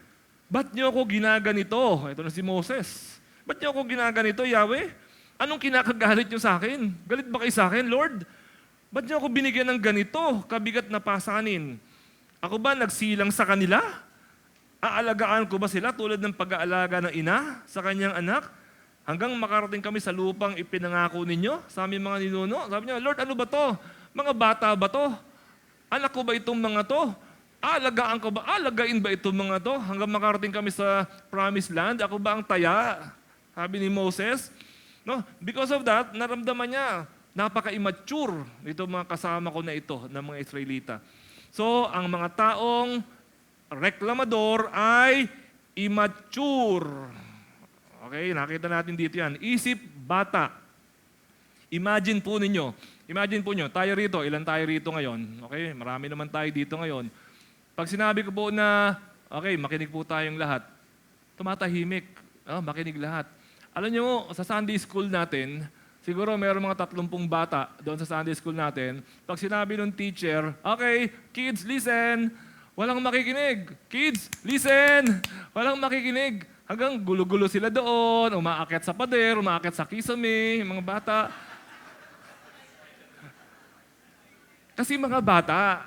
ba't niyo ako ginaganito? Ito na si Moses. Ba't niyo ako ginaganito, Yahweh? Anong kinakagalit niyo sa akin? Galit ba kayo sa akin, Lord? Ba't niyo ako binigyan ng ganito, kabigat na pasanin? Ako ba nagsilang sa kanila? Aalagaan ko ba sila tulad ng pag-aalaga ng ina sa kanyang anak? Hanggang makarating kami sa lupang ipinangako ninyo sa aming mga ninuno. Sabi niya, Lord, ano ba to? Mga bata ba to? Anak ko ba itong mga to? Alagain ba itong mga to? Hanggang makarating kami sa promised land, ako ba ang taya? Sabi ni Moses. No? Because of that, naramdaman niya, napaka-immature itong mga kasama ko na ito, ng mga Israelita. So, ang mga taong reklamador ay immature. Okay, nakita natin dito yan. Isip bata. Imagine po nyo, tayo rito, ilan tayo rito ngayon? Okay, marami naman tayo dito ngayon. Pag sinabi ko po na, okay, makinig po tayong lahat, tumatahimik. Makinig lahat. Alam niyo, sa Sunday school natin, siguro mayroong mga 30 bata doon sa Sunday school natin. Pag sinabi ng teacher, okay, kids, listen. Walang makikinig. Kids, listen. Walang makikinig. Hanggang gulo-gulo sila doon, umaakyat sa pader, umaakyat sa kisame, yung mga bata. Kasi mga bata,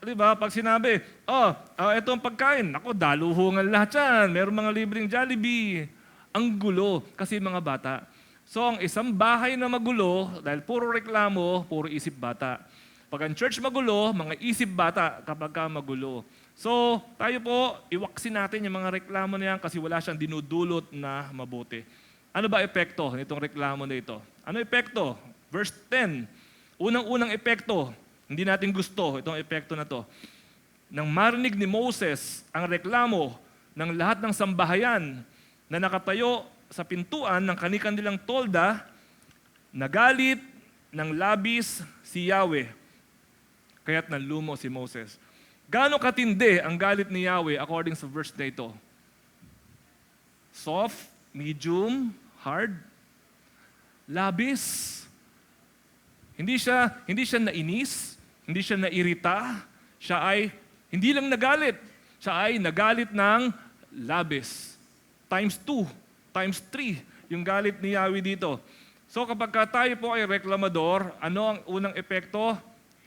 di ba, pag sinabi, ito ang pagkain. Ako, daluhungan lahat yan. Meron mga libreng Jollibee. Ang gulo, kasi mga bata. So, ang isang bahay na magulo, dahil puro reklamo, puro isip bata. Pag ang church magulo, mga isip bata kapag ka magulo. So, tayo po, iwaksin natin yung mga reklamo na yan kasi wala siyang dinudulot na mabuti. Ano ba epekto nitong reklamo na ito? Ano epekto? Verse 10. Unang-unang epekto, hindi natin gusto itong epekto na to. Nang marinig ni Moses ang reklamo ng lahat ng sambahayan na nakatayo sa pintuan ng kanilang tolda, nagalit ng labis si Yahweh. Kaya't nanlumo si Moses. Gaano katindi ang galit ni Yahweh according sa verse na ito? Soft, medium, hard, labis. Hindi siya nainis, hindi siya nairita, siya ay hindi lang nagalit, siya ay nagalit ng labis. Times 2, times 3 yung galit ni Yahweh dito. So kapag tayo po ay reklamador, ano ang unang epekto?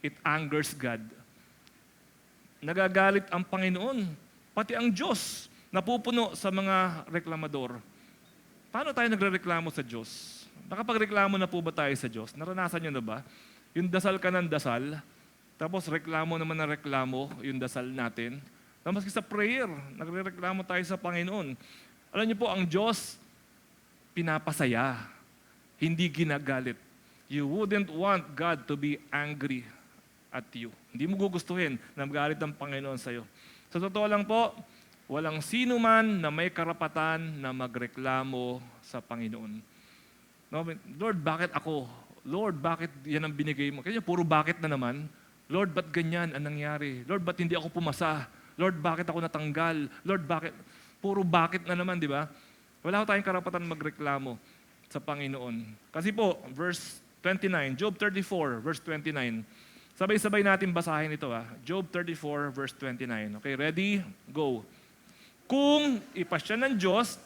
It angers God. Nagagalit ang Panginoon, pati ang Diyos, napupuno sa mga reklamador. Paano tayo nagrereklamo sa Diyos? Nakapagreklamo na po ba tayo sa Diyos? Naranasan niyo na ba? Yung dasal ka ng dasal, tapos reklamo naman ng reklamo, yung dasal natin. Na maski sa prayer, nagrereklamo tayo sa Panginoon. Alam niyo po, ang Diyos, pinapasaya, hindi ginagalit. You wouldn't want God to be angry at you. Hindi mo gugustuhin na magalit ang Panginoon sa iyo. Sa totoo lang po, walang sino man na may karapatan na magreklamo sa Panginoon. No? Lord, bakit ako? Lord, bakit yan ang binigay mo? Kaya puro bakit na naman. Lord, ba't ganyan ang nangyari? Lord, ba't hindi ako pumasa? Lord, bakit ako natanggal? Lord, bakit? Puro bakit na naman, di ba? Wala tayong karapatan magreklamo sa Panginoon. Kasi po, verse 29, Job 34, verse 29. Sabay-sabay natin basahin ito. Job 34, verse 29. Okay, ready? Go. Kung ipasya ng Diyos,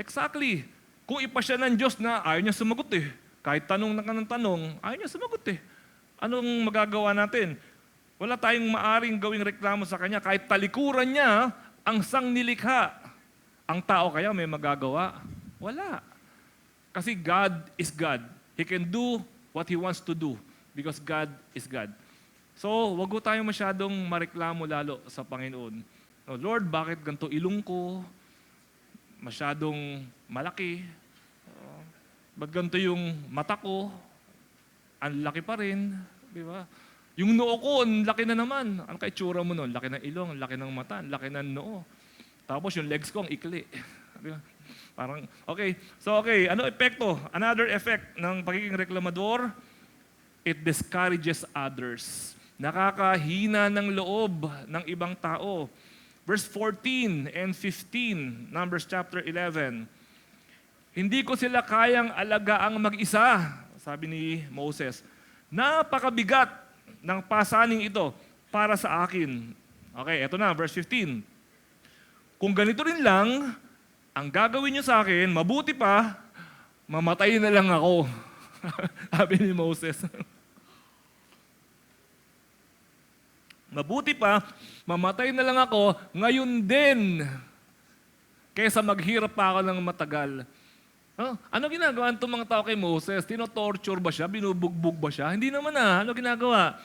exactly. Kung ipasya ng Diyos na ayaw niya sumagot Kahit tanong na ka ng tanong, ayaw niya sumagot Anong magagawa natin? Wala tayong maaring gawing reklamo sa Kanya. Kahit talikuran niya ang sangnilikha. Ang tao kaya may magagawa? Wala. Kasi God is God. He can do what He wants to do because God is God. So, wag ko tayong masyadong mareklamo lalo sa Panginoon. No, Lord, bakit ganito ilong ko? Masyadong malaki. Ba't ganito yung mata ko? Ang laki pa rin. Di ba? Yung noo ko, ang laki na naman. Ano kaya itsura mo nun? Laki ng ilong, laki ng mata, laki ng noo. Tapos yung legs ko, ang ikli. Parang, okay. So, okay. Ano epekto? Another effect ng pagiging reklamador, it discourages others. Nakakahina ng loob ng ibang tao. Verse 14 and 15, Numbers chapter 11. Hindi ko sila kayang alagaang mag-isa, sabi ni Moses. Napakabigat ng pasaning ito para sa akin. Okay, eto na, verse 15. Kung ganito rin lang, ang gagawin niyo sa akin, mabuti pa, mamatay na lang ako. Sabi ni Moses. Mabuti pa, mamatay na lang ako ngayon din, kaysa maghirap pa ako ng matagal. Ano ginagawa itong mga tao kay Moses? Tino-torture ba siya? Binubugbog ba siya? Hindi naman Ano ginagawa?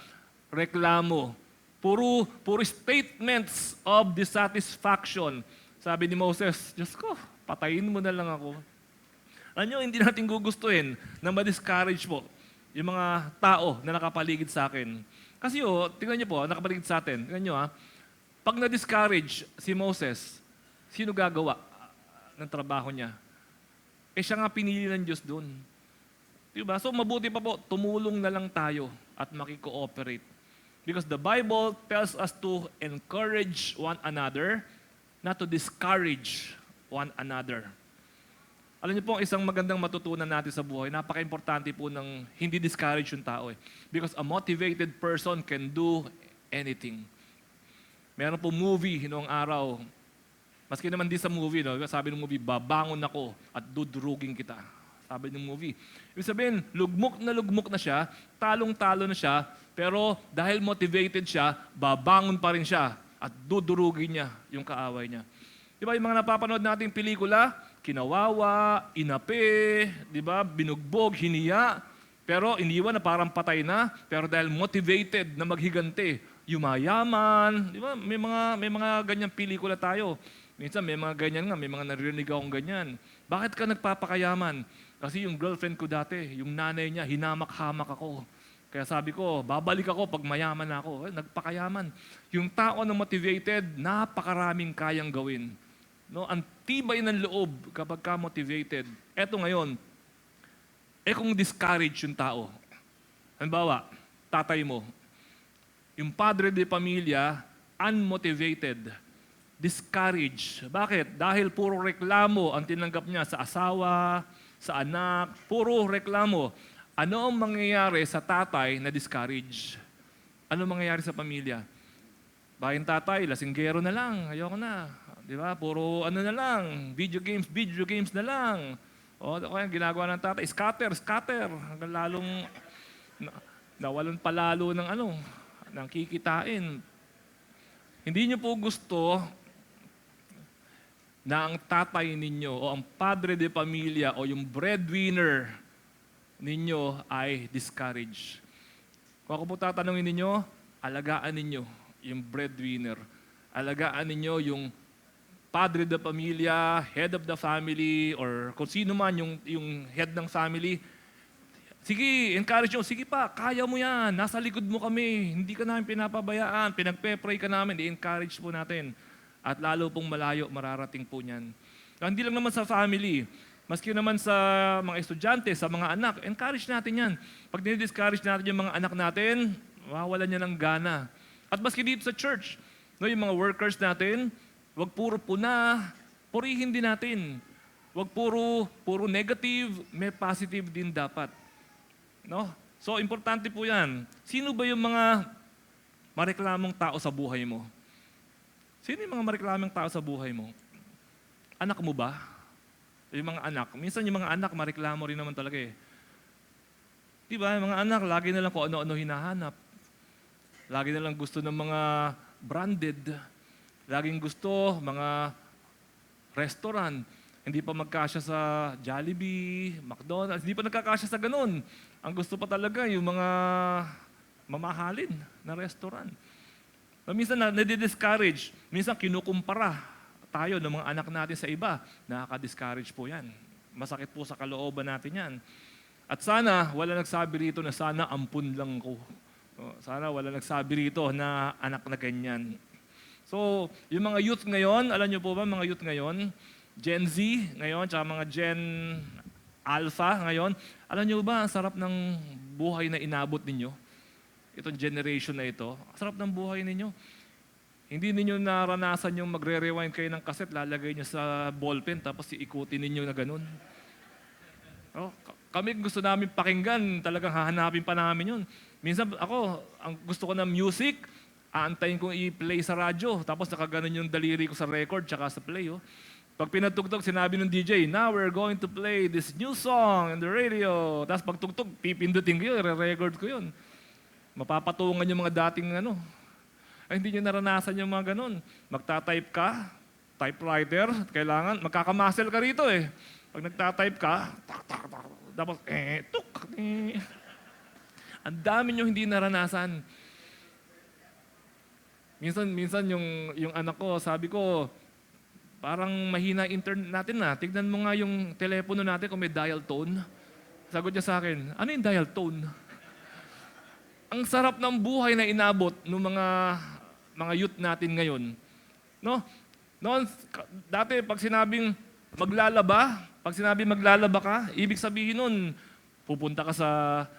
Reklamo. Puro statements of dissatisfaction. Sabi ni Moses, Diyos ko, patayin mo na lang ako. Alam nyo, hindi natin gugustuhin na ma-discourage po yung mga tao na nakapaligid sa akin. Kasi tingnan nyo po, nakapaligid sa atin. Tingnan nyo pag na-discourage si Moses, sino gagawa ng trabaho niya? Siya nga pinili ng Diyos doon. Diba? So mabuti pa po, tumulong na lang tayo at makikooperate. Because the Bible tells us to encourage one another, not to discourage one another. Alam niyo po, isang magandang matutunan natin sa buhay, napaka-importante po ng hindi discourage yung tao. Because a motivated person can do anything. Meron po movie noong araw, maski naman din sa movie, sabi ng movie, babangon ako at dudurugin kita. Sabi ng movie. Ibig sabihin, lugmok na siya, talong-talo na siya, pero dahil motivated siya, babangon pa rin siya. at dudurugin niya yung kaaway niya. Di ba yung mga napapanood nating pelikula, kinawawa, inapi, di ba, binugbog, hiniya, pero iniwan na parang patay na, pero dahil motivated na maghiganti, yumayaman, di ba? May mga ganyang pelikula tayo. Minsan may mga ganyan nga, may mga naririnig akong ganyan. Bakit ka nagpapakayaman? Kasi yung girlfriend ko dati, yung nanay niya, hinamak-hamak ako. Kaya sabi ko, babalik ako pag mayaman ako. Nagpakayaman. Yung tao na motivated, napakaraming kayang gawin. No, ang tibay ng loob kapag ka motivated. Eto ngayon, kung discourage yung tao. Halimbawa, tatay mo, yung padre de pamilya, unmotivated, discouraged. Bakit? Dahil puro reklamo ang tinanggap niya sa asawa, sa anak, puro reklamo. Ano ang mangyayari sa tatay na discourage? Ano ang mangyayari sa pamilya? Bayan tatay, lasinggero na lang, ayoko na. Di ba? Puro ano na lang, video games na lang. O kaya ginagawa ng tatay, scatter. Hanggang lalong nawalan palalo ng ng kikitain. Hindi niyo po gusto na ang tatay ninyo o ang padre de pamilya o yung breadwinner ninyo ay discouraged. Kung ako po tatanungin ninyo, alagaan ninyo yung breadwinner. Alagaan ninyo yung padre de pamilya, head of the family, or kung sino man yung head ng family. Sige, encourage nyo. Sige pa, kaya mo yan. Nasa likod mo kami. Hindi ka namin pinapabayaan. Pinagpe-pray ka namin. I-encourage po natin. At lalo pong malayo, mararating po niyan. Hindi lang naman sa family. Maski naman sa mga estudyante, sa mga anak, encourage natin yan. Pag dinidiscourage natin yung mga anak natin, mawawalan niya ng gana. At maski dito sa church, no, yung mga workers natin, wag puro puna, purihin din natin. Wag puro negative, may positive din dapat. No? So, importante po yan. Sino ba yung mga mareklamong tao sa buhay mo? Sino yung mga mareklamong tao sa buhay mo? Anak mo ba? Yung mga anak. Minsan yung mga anak, mareklamo rin naman talaga eh. Diba? Yung mga anak, lagi na lang kung ano-ano hinahanap. Lagi na lang gusto ng mga branded. Laging gusto mga restaurant. Hindi pa magkasya sa Jollibee, McDonald's. Hindi pa nagkakasya sa ganun. Ang gusto pa talaga yung mga mamahalin na restaurant. Minsan nadi-discourage. Minsan kinukumpara tayo ng mga anak natin sa iba. Nakaka-discourage po yan. Masakit po sa kalooban natin yan. At sana wala nagsabi rito na sana ampun lang ko. Sana wala nagsabi rito na anak na ganyan. So, yung mga youth ngayon, alam niyo po ba mga youth ngayon, Gen Z ngayon, tsaka mga Gen Alpha ngayon, alam niyo ba, ang sarap ng buhay na inabot ninyo? Itong generation na ito, ang sarap ng buhay ninyo. Hindi ninyo naranasan yung magre-rewind kayo ng cassette, lalagay niyo sa ballpen, tapos iikutin ninyo na ganun. Oh, kami gusto namin pakinggan, talagang hahanapin pa namin yun. Minsan ako, ang gusto ko ng music, aantayin kong i-play sa radyo, tapos nakaganon yung daliri ko sa record tsaka sa play. Oh. Pag pinatugtog, sinabi ng DJ, now we're going to play this new song on the radio. Tapos pag tugtog, pipindutin ko yun, re-record ko yun. Mapapatungan yung mga dating Ay, hindi nyo naranasan yung mga ganun. Magta-type ka, typewriter, kailangan, magkakamuscle ka rito eh. Pag nagta-type ka, tapos, tuk, ang dami nyo hindi naranasan. Minsan yung anak ko, sabi ko, parang mahina internet natin na. Tignan mo nga yung telepono natin kung may dial tone. Sagot niya sa akin, ano yung dial tone? Ang sarap ng buhay na inabot ng mga youth natin ngayon. No? Noon, dati pag sinabing maglalaba ka, ibig sabihin nun, pupunta ka sa,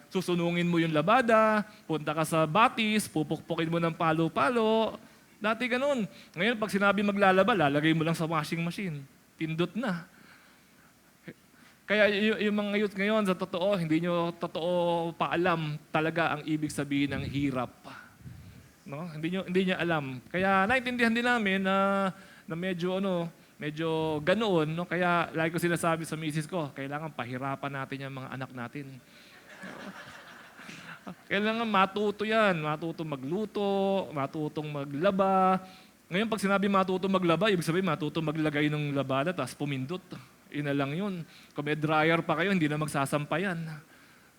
susunungin mo yung labada, punta ka sa batis, pupukpukin mo ng palo-palo. Dati ganun. Ngayon, pag sinabi maglalaba, lalagay mo lang sa washing machine. Pindot na. Kaya yung mga youth ngayon, sa totoo, hindi nyo totoo paalam talaga ang ibig sabihin ng hirap. No? Hindi nyo alam. Kaya naintindihan din namin na medyo ganoon. No? Kaya lagi ko sinasabi sa misis ko, kailangan pahirapan natin yung mga anak natin. Kailangan matuto yan. Matuto magluto, matutong maglaba, Ngayon, pag sinabi matuto maglaba, ibig sabihin matuto maglagay ng labada, tapos pumindot. Ina lang yun. Kung may dryer pa kayo, hindi na magsasampayan.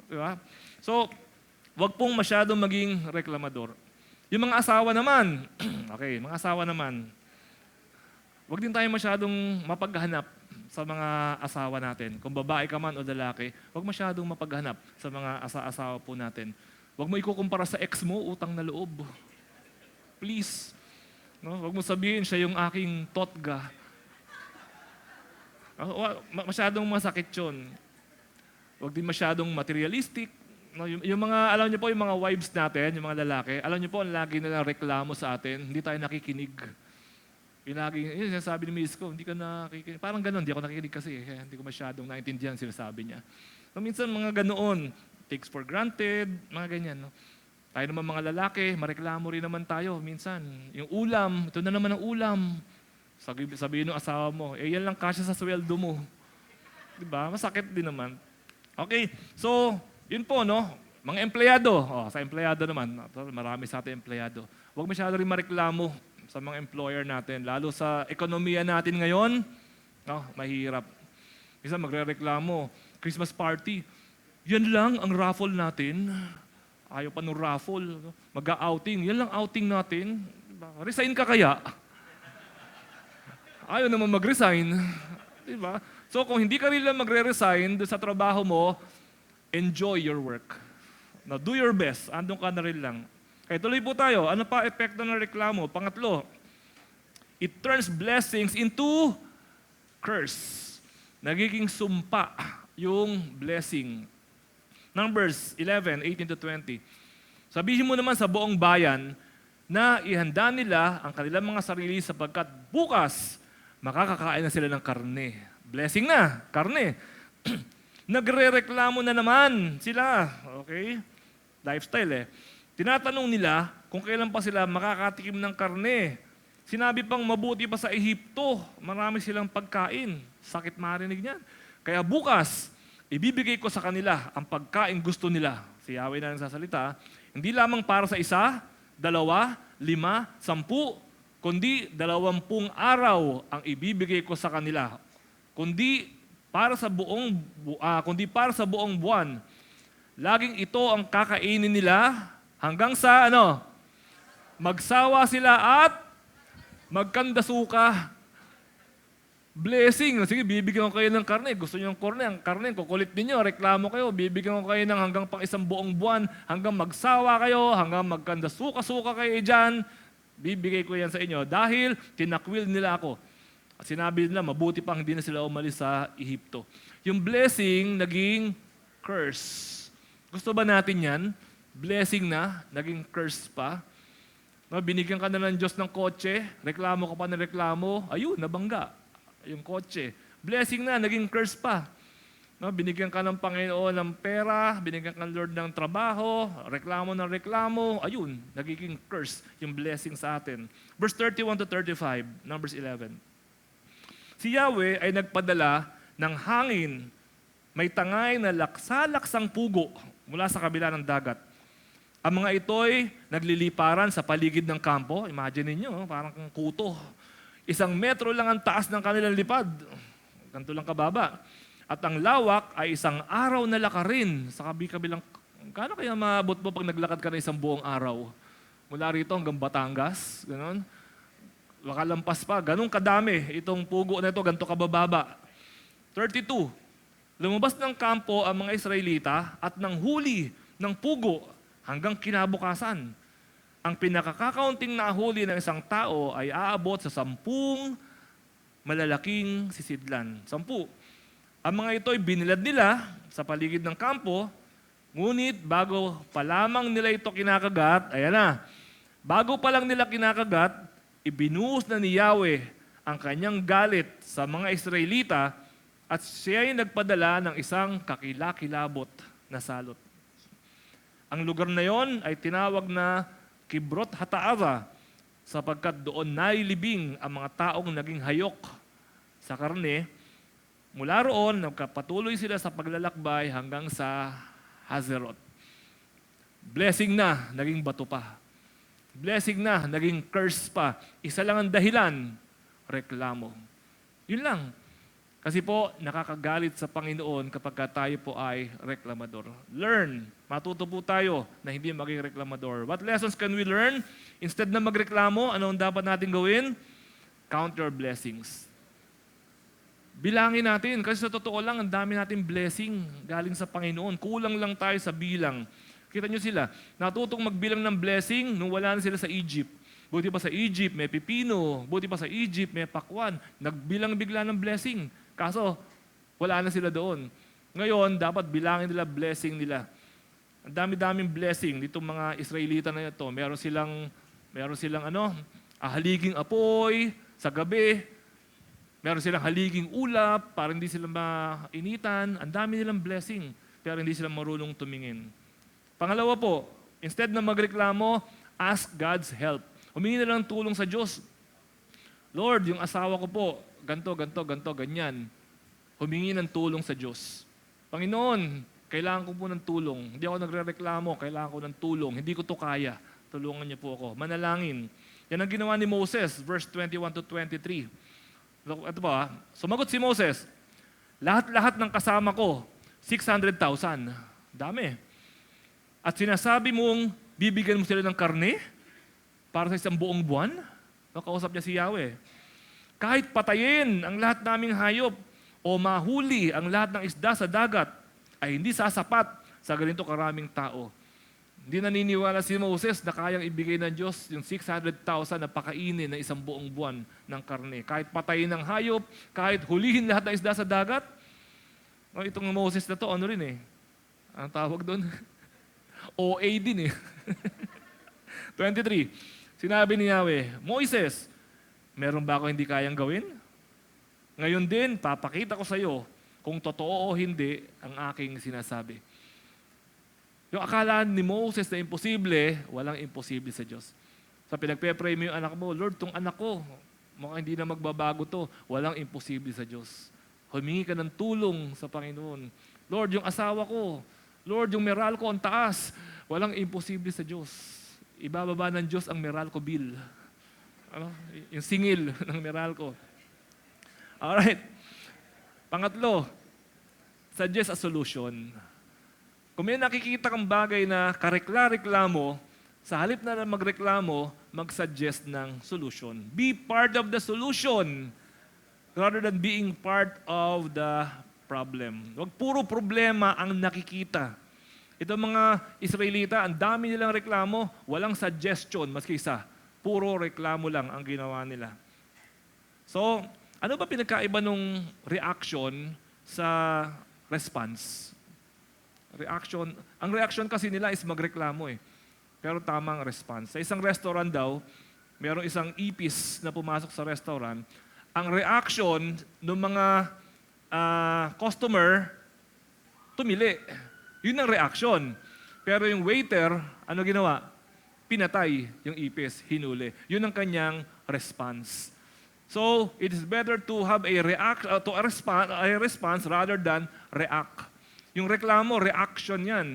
Di ba? So, wag pong masyadong maging reklamador. Yung mga asawa naman, okay, mga asawa naman, wag din tayo masyadong mapaghanap sa mga asawa natin. Kung babae ka man o lalaki, wag masyadong mapaghanap sa mga asawa po natin. Wag mo ikukumpara sa ex mo, utang na loob. Please. No? Wag mo sabihin siya yung aking totga. Masyadong masakit yun. Wag din masyadong materialistic. No, yung mga, alam niyo po, yung mga wives natin, yung mga lalaki, alam niyo po, lagi nilang reklamo sa atin, hindi tayo nakikinig. Yung sinasabi ni Miss ko, hindi ka nakikinig. Parang gano'n, hindi ako nakikinig kasi. Hindi ko masyadong naintindihan sinasabi niya. So, minsan mga ganoon, takes for granted, mga ganyan. No? Tayo naman mga lalaki, mareklamo rin naman tayo. Minsan, yung ulam, ito na naman ang ulam. Sabihin ng asawa mo, yan lang kasya sa sweldo mo. Diba? Masakit din naman. Okay, so, yun po, no? Mga empleyado. Sa empleyado naman, marami sa ating empleyado. Huwag masyado rin mareklamo sa mga employer natin. Lalo sa ekonomiya natin ngayon, mahirap. Isa magre-reklamo, Christmas party. Yan lang ang raffle natin. Ayaw pa ng raffle. Mag-outing. Yan lang outing natin. Diba? Resign ka kaya? Ayaw naman mag-resign. Diba? So kung hindi ka rin lang magre-resign doon sa trabaho mo, enjoy your work. Now, do your best. Andun ka na rin lang. Kaya tuloy po tayo. Ano pa epekto ng reklamo? Pangatlo, it turns blessings into curse. Nagiging sumpa yung blessing. Numbers 11:18-20. Sabihin mo naman sa buong bayan na ihanda nila ang kanilang mga sarili sapagkat bukas makakakain na sila ng karne. Blessing na, karne. Nagre-reklamo na naman sila. Okay? Lifestyle Tinatanong nila kung kailan pa sila makakatikim ng karne. Sinabi pang mabuti pa sa Ehipto, marami silang pagkain. Sakit marinig niyan. Kaya bukas, ibibigay ko sa kanila ang pagkain gusto nila. Si Yahweh na nagsasalita. Hindi lamang para sa 1, 2, 5, 10, kundi 20 araw ang ibibigay ko sa kanila. Kundi para sa buong buwan. Laging ito ang kakainin nila hanggang sa magsawa sila at magkandasuka. Blessing. Sige, bibigyan ko kayo ng karne. Gusto niyo ng karne? Ang karne, kukulit ninyo. Reklamo kayo. Bibigyan ko kayo ng hanggang pang 1 buong buwan. Hanggang magsawa kayo. Hanggang magkandasuka-suka kayo dyan. Bibigay ko yan sa inyo. Dahil tinakwil nila ako. At sinabi nila, mabuti pang hindi na sila umalis sa Ehipto. Yung blessing, naging curse. Gusto ba natin yan? Blessing na, naging curse pa. Binigyan ka na ng Diyos ng kotse, reklamo ka pa ng reklamo, ayun, nabangga yung kotse. Blessing na, naging curse pa. Binigyan ka ng Panginoon ng pera, binigyan ka ng Lord ng trabaho, reklamo ng reklamo, ayun, nagiging curse yung blessing sa atin. Verse 31-35, Numbers 11. Si Yahweh ay nagpadala ng hangin, may tangay na laksa-laksang pugo mula sa kabila ng dagat. Ang mga ito'y nagliliparan sa paligid ng kampo. Imagine ninyo, parang kuto. 1 metro lang ang taas ng kanilang lipad. Ganito lang kababa. At ang lawak ay 1 araw na lakarin sa kabilang. Kano kaya maabot mo pag naglakad ka na 1 buong araw? Mula rito hanggang Batangas, gano'n. Makalampas pa, ganun kadami itong pugo na ito, ganito kabababa. 32. Lumabas ng kampo ang mga Israelita at nang huli ng pugo hanggang kinabukasan. Ang pinakakakaunting nahuli ng isang tao ay aabot sa 10 malalaking sisidlan. 10. Ang mga ito ay binilad nila sa paligid ng kampo, ngunit bago pa lamang nila ito kinakagat, ayan na, bago pa lang nila kinakagat, ibinuhos na ni Yahweh ang kanyang galit sa mga Israelita at siya ay nagpadala ng isang kakilakilabot na salot. Ang lugar na yon ay tinawag na Kibrot Hataava sapagkat doon nailibing ang mga taong naging hayok sa karne. Mula roon, nagkapatuloy sila sa paglalakbay hanggang sa Hazeroth. Blessing na, naging bato pa. Blessing na, naging curse pa. Isa lang ang dahilan, reklamo. Yun lang. Kasi po, nakakagalit sa Panginoon kapag tayo po ay reklamador. Learn. Matuto po tayo na hindi maging reklamador. What lessons can we learn? Instead na magreklamo, ano ang dapat natin gawin? Count your blessings. Bilangin natin. Kasi sa totoo lang, ang dami nating blessing galing sa Panginoon. Kulang lang tayo sa bilang. Kita nyo sila, natutong magbilang ng blessing nung wala na sila sa Egypt. Buti pa sa Egypt, may pipino. Buti pa sa Egypt, may pakwan. Nagbilang bigla ng blessing. Kaso, wala na sila doon. Ngayon, dapat bilangin nila blessing nila. Ang dami-daming blessing dito mga Israelita na ito. Meron silang haliging apoy sa gabi. Meron silang haliging ulap para hindi sila mainitan. Ang dami nilang blessing, pero hindi sila marunong tumingin. Pangalawa po, instead na magreklamo, ask God's help. Humingi na lang tulong sa Diyos. Lord, yung asawa ko po, ganto, ganyan. Humingi ng tulong sa Diyos. Panginoon, kailangan ko po ng tulong. Hindi ako nagrereklamo, kailangan ko ng tulong. Hindi ko to kaya. Tulungan niyo po ako. Manalangin. Yan ang ginawa ni Moses, verse 21 to 23. Ito pa, sumagot si Moses, lahat-lahat ng kasama ko, 600,000. Dami. At sinasabi mong, bibigyan mo sila ng karne para sa isang buong buwan? Kausap niya si Yahweh. Kahit patayin ang lahat naming hayop o mahuli ang lahat ng isda sa dagat, ay hindi sasapat sa ganito karaming tao. Hindi naniniwala si Moses na kayang ibigay ng Diyos yung 600,000 na pakainin ng isang buong buwan ng karne. Kahit patayin ng hayop, kahit hulihin lahat ng isda sa dagat. Itong Moses na to, ano rin eh. Ang tawag doon? OA din eh. 23. Sinabi ni Yahweh, Moises, meron ba ako hindi kayang gawin? Ngayon din, papakita ko sa iyo kung totoo o hindi ang aking sinasabi. Yung akala ni Moses na imposible, walang imposible sa Diyos. Sa pinagpe-pray mo yung anak mo, Lord, tong anak ko, mukhang hindi na magbabago to, walang imposible sa Diyos. Humingi ka ng tulong sa Panginoon. Lord, yung asawa ko, Lord, yung meral ko ang taas, walang imposible sa Diyos. Ibababa ng Diyos ang meral ko bill. Yung singil ng meral ko. Alright. Pangatlo, suggest a solution. Kung may nakikita kang bagay na karekla-reklamo, sa halip na magreklamo, mag-suggest ng solution. Be part of the solution rather than being part of the problem. Huwag puro problema ang nakikita. Ito mga Israelita, ang dami nilang reklamo, walang suggestion, maski isa. Puro reklamo lang ang ginawa nila. So, ano ba pinagkaiba nung reaction sa response? Ang reaction kasi nila is magreklamo eh. Pero tamang response. Sa isang restaurant daw, mayroong isang ipis na pumasok sa restaurant. Ang reaction ng mga customer, tumili. Yun ang reaction. Pero yung waiter, ano ginawa? Pinatay yung ipis, hinuli. Yun ang kanyang response. So, it is better to have a response rather than react. Yung reklamo, reaction yan.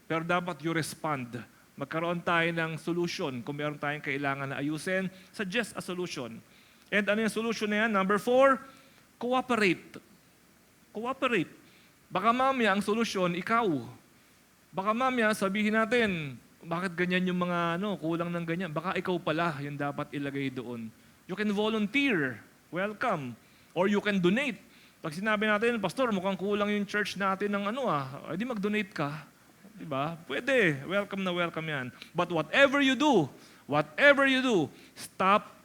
Pero dapat you respond. Magkaroon tayo ng solution. Kung meron tayong kailangan na ayusin, suggest a solution. And ano yung solution na yan? Number 4, cooperate. Cooperate. Baka mamaya ang solusyon, ikaw. Baka mamaya sabihin natin, bakit ganyan yung mga kulang ng ganyan? Baka ikaw pala yung dapat ilagay doon. You can volunteer. Welcome. Or you can donate. Pag sinabi natin, Pastor, mukhang kulang yung church natin ng di mag-donate ka. Diba? Pwede. Welcome na welcome yan. But whatever you do, stop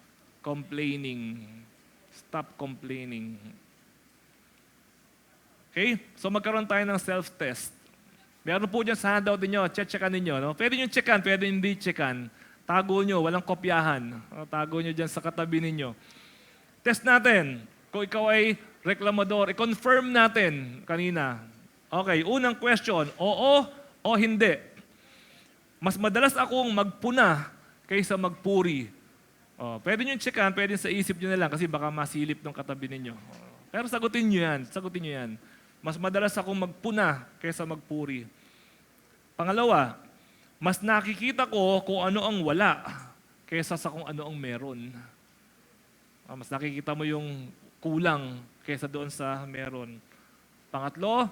complaining. Stop complaining. Okay? So magkaroon tayo ng self-test. Meron po dyan sa handout ninyo, checkan ninyo. No? Pwede nyo checkan, pwede hindi checkan. Tago nyo, walang kopyahan. Tago nyo dyan sa katabi ninyo. Test natin. Kung ikaw ay reklamador, i-confirm natin kanina. Okay, unang question, oo o hindi? Mas madalas akong magpuna kaysa magpuri. Pwede nyo checkan, pwede sa isip nyo na lang kasi baka masilip ng katabi ninyo. Pero sagutin nyo yan. Mas madalas akong magpuna kaysa magpuri. Pangalawa, mas nakikita ko kung ano ang wala kaysa sa kung ano ang meron. Mas nakikita mo yung kulang kaysa doon sa meron. Pangatlo,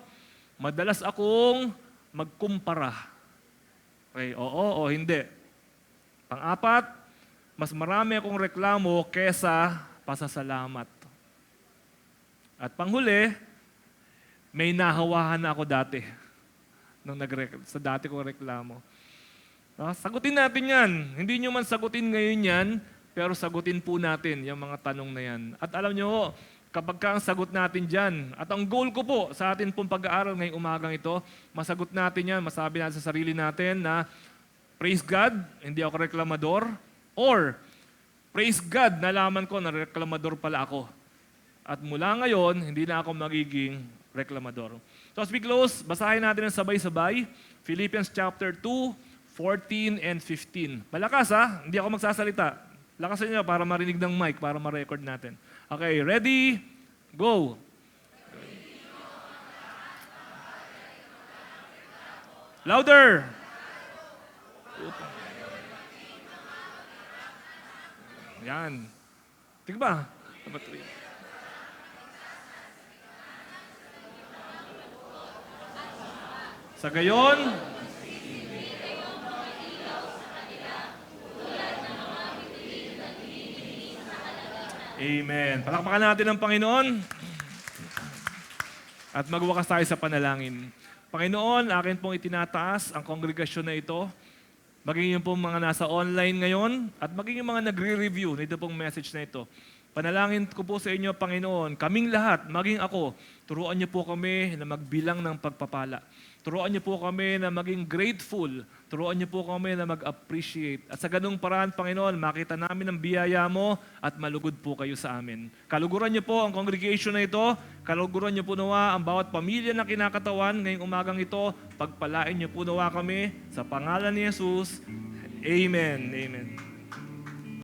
madalas akong magkumpara. Okay, oo o hindi. Pang-apat, mas marami akong reklamo kaysa pasasalamat. At panghuli, may nahawahan na ako dati sa dati kong reklamo. Sagutin natin yan. Hindi nyo man sagutin ngayon yan, pero sagutin po natin yung mga tanong na yan. At alam nyo, kapag ka ang sagot natin dyan, at ang goal ko po sa atin pong pag-aaral ngayong umagang ito, masagot natin yan, masabi natin sa sarili natin na praise God, hindi ako reklamador, or praise God, nalaman ko na reklamador pala ako. At mula ngayon, hindi na ako magiging reklamador. So as we close, basahin natin ang sabay-sabay, Philippians chapter 2, 14 and 15. Malakas hindi ako magsasalita. Lakasan niyo para marinig ng mic, para ma-record natin. Okay, ready? Go! Louder! Yan. Tingnan ba? Sa gayon, Amen. Palakpakan natin ang Panginoon. At magwakas tayo sa panalangin. Panginoon, akin pong itinataas ang kongregasyon na ito. Maging yung pong mga nasa online ngayon at maging yung mga nagre-review nito pong message na ito. Panalangin ko po sa inyo, Panginoon, kaming lahat, maging ako, turuan niyo po kami na magbilang ng pagpapala. Turuan niyo po kami na maging grateful. Turuan niyo po kami na mag-appreciate. At sa ganung paraan, Panginoon, makita namin ang biyaya mo at malugod po kayo sa amin. Kaluguran niyo po ang congregation na ito. Kaluguran niyo po nawa ang bawat pamilya na kinakatawan ngayong umagang ito. Pagpalain niyo po nawa kami sa pangalan ni Jesus. Amen. Amen.